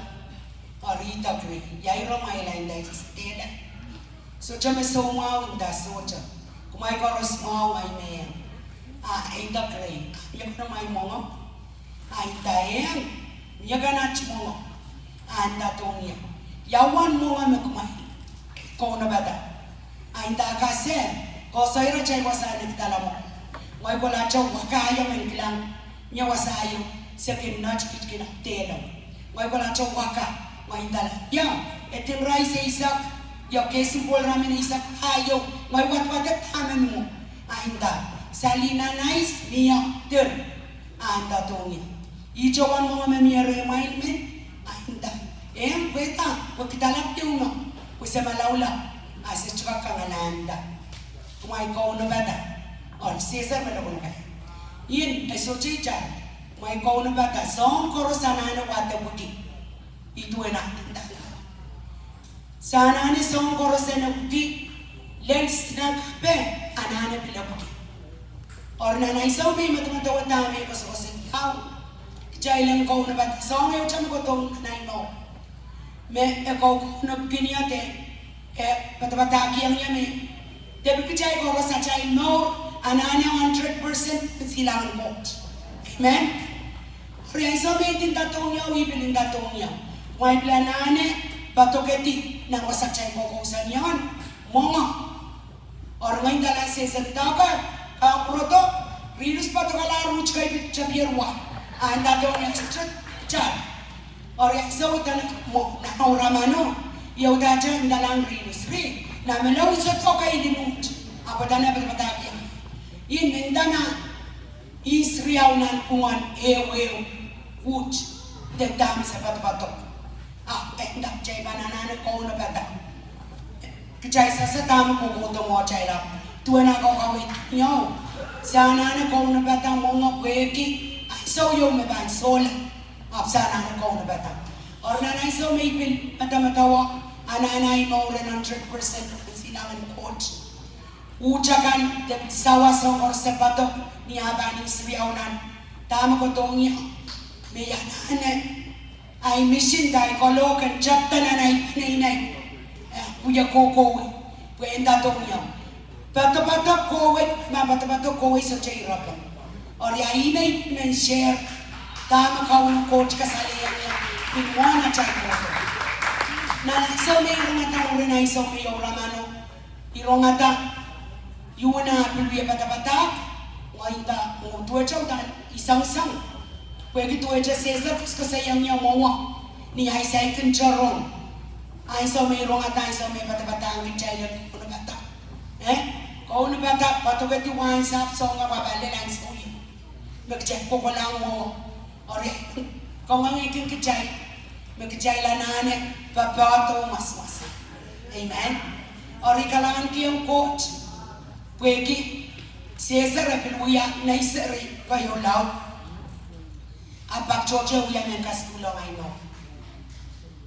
arita kre yai ro mai lain dai stela so chama so mau nda socha kumai Koaros mau ai me ainda kre yakna mai mongo ainda yagana chmongo anda tonia yawan mongo me kumai kona bada ainda kase ko saira chai wasa ni talamo wai kola chaw wakaya men kilang nya wasayo sekin nach kitkina telo wai kola chaw waka wai dala ya etim rai se isak ya kesu bol ramen isak ayo wai wat tamen mo ainda salina nice niya ter anda tonia ijawan mo memire main men ainda beta wakitalap yuno kusema laula asichaka kangalanda kumai ko no bata or sesa mena ko kai yin esochicha mai ko no bata song korosana na wate buki itu ena tinda sana ne song korosana buki lens na be anane bila buki or na nai so me mata wata me ko so sen how jailen ko no bata song eu cham ko tong nai no me e ko no kiniate bata kiang ya me debi kichay ko sa chay no anane 100% silang kot amen ori so me tin datonya wi bilin datonya wai planane batoketi na ko sa chay ko sa niyan monga or ngayon dala se taka ka proto rinus patokala ruch kay chapierwa anda datonya chat or so tan mo na oramano yaudaja ndalang rinus ri na melaw sa toka ilinut apadana berbataki in mendana Israel nan puan ewe wut dedam sa patpatok endak jay banana ko na bata kichay sa tam ko ko to mo chay la tuana ko kawit nyo sana na ko na bata mo ngweki so yo me ban sol sana na ko na bata or nanay so may bil matamatawa ananay mo rin 100% silangan coach ucakan de sawa songor sepatok ni abani sriaunan tama ko tongya me yanane ay mission dai kolokan chapta nanay pinay puya koko puenda tongya Bata-bata kowai sa chairapan. Or ya imay men share tama kaun coach kasaliyan niya pinwana chairapan. Na so may irongata urinay so may oramano irongata yuna piluya bata-bata waita tuwa chow dan isang-sang pwede tuwa cha sesa kasayang niya mawa ni ay say kincharon ay so may irongata ay so may bata-bata ang kinchaylan kuna bata kau na bata patugati wine sap so nga babalilan sa ulit magcheck ko lang mo ore kau nga ikin kichay magkichay lanane papato mas amen ore kalangan kiyong coach pwede Cesar piluya na isari payolaw apak choche uya men kaskulong ay no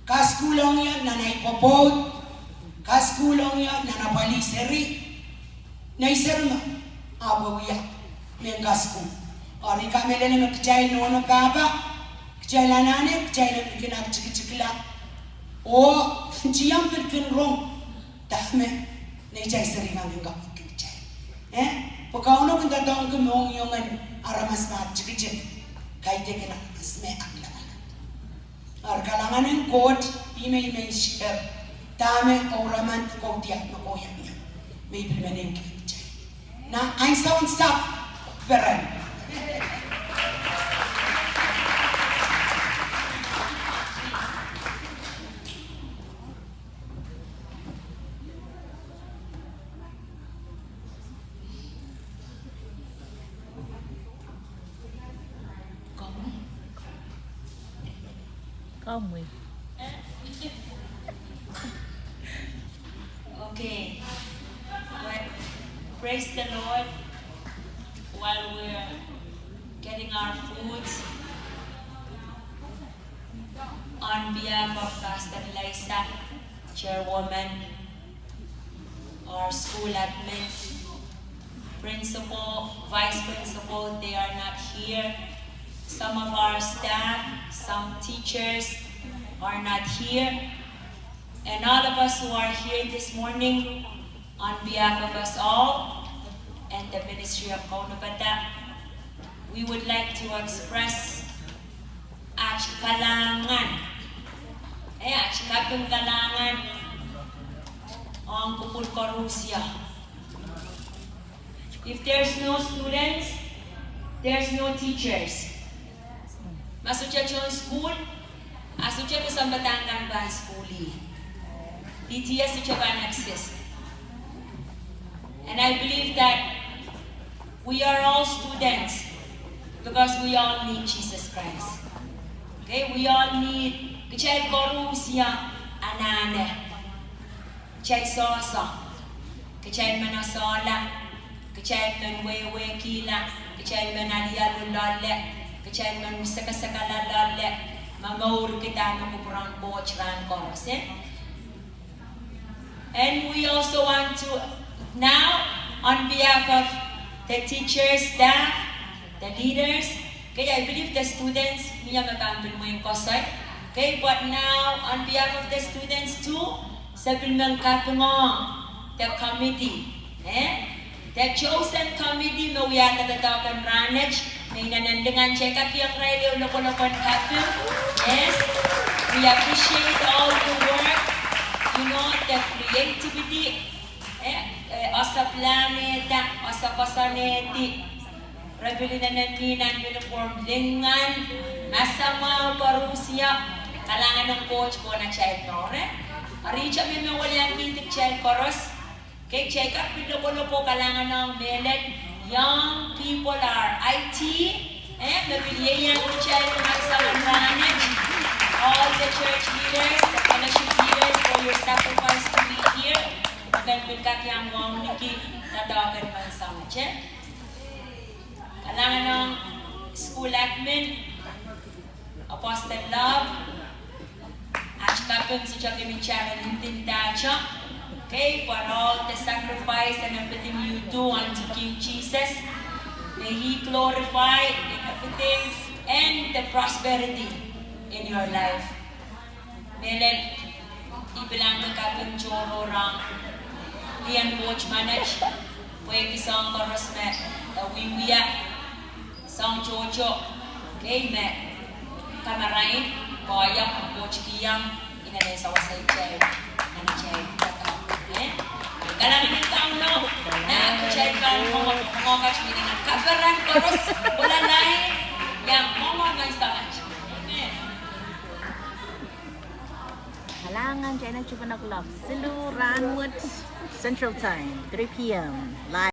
kaskulong yan na naipopod kaskulong yan na napaliseri na isarma abawiya men kasku ori kamelele me kjay no baba kjay lanane kjay na kina chikla o jiyam kin rong tahme ne jay sari nang ga kjay pagkauno kung tatawang kumong yung aramas na chikijik kahit di ka na mas may aklangan ar kalangan ng court ime share dame oraman ko tiyak na koyak niya may bilmanin kjay na ein sound stop beren Come with. Okay. Well, praise the Lord. While we're getting our foods, on behalf of Pastor Liza, Chairwoman, our school admin, principal, vice principal, they are not here. Some of our staff, some teachers are not here. And all of us who are here this morning, on behalf of us all and the Ministry of Kaudek, we would like to express kalangan. Kapag kalangan ang Kapakap. If there's no students, there's no teachers. Masukya yung school, asukya mo sa Batangan ba school? DTS such an exist. And I believe that we are all students because we all need Jesus Christ. Okay, we all need kachay Koaros anane, kachay sosa, kachay manasola, kachay manwewe kila, kachay manaliyalulole. Kacay man saka-saka lalale, mamaur kita ng kupurang coach ran Koaros. And we also want to, now, on behalf of the teachers, staff, the leaders, okay, I believe the students, niya makampil mo yung kosay. Okay, but now, on behalf of the students too, sabi ng katungong, the committee, the chosen committee, no yata tatawagan ranage, may nanandungan check up yung radio loko-lokon happen. Yes, we appreciate all the work, you know, the creativity, osa planeta, osa pasaneti, rabili na nandinan uniform lingan, masama parusya, kalangan ng coach po na child nore. Aricha may mawali ang mintik child Koaros, kay check up yung loko-loko kalangan ng melet. Young people are IT, mabiliyan ko siya yung manage. All the church leaders, the fellowship leaders, for your sacrifice to be here. Magandang kakiyang mong niki na tawagan man sa mga. Kailangan ng school admin, Apostle Love, at kapag sa siya kimichara ng tinda siya. Okay, for all the sacrifice and everything you do unto King Jesus, may He glorify in everything and the prosperity in your life. Melet, ibilang ka kapag choro rang liyan coach manage, Weki song Koaros met. Wiya. Song Jojo. Okay, met. Kamarain. Koyak. Bochikiyang. Inanay sa wasay chay. Nani chay. Okay? Kailangan ng taong no. Na ako chay ka. Mongokas. Minang kabaran Koaros. Wala lain. Yang mongokas tangan. Halangan, China Chupanag Love, Silu, Ranwood, Central Time, 3 p.m. Live.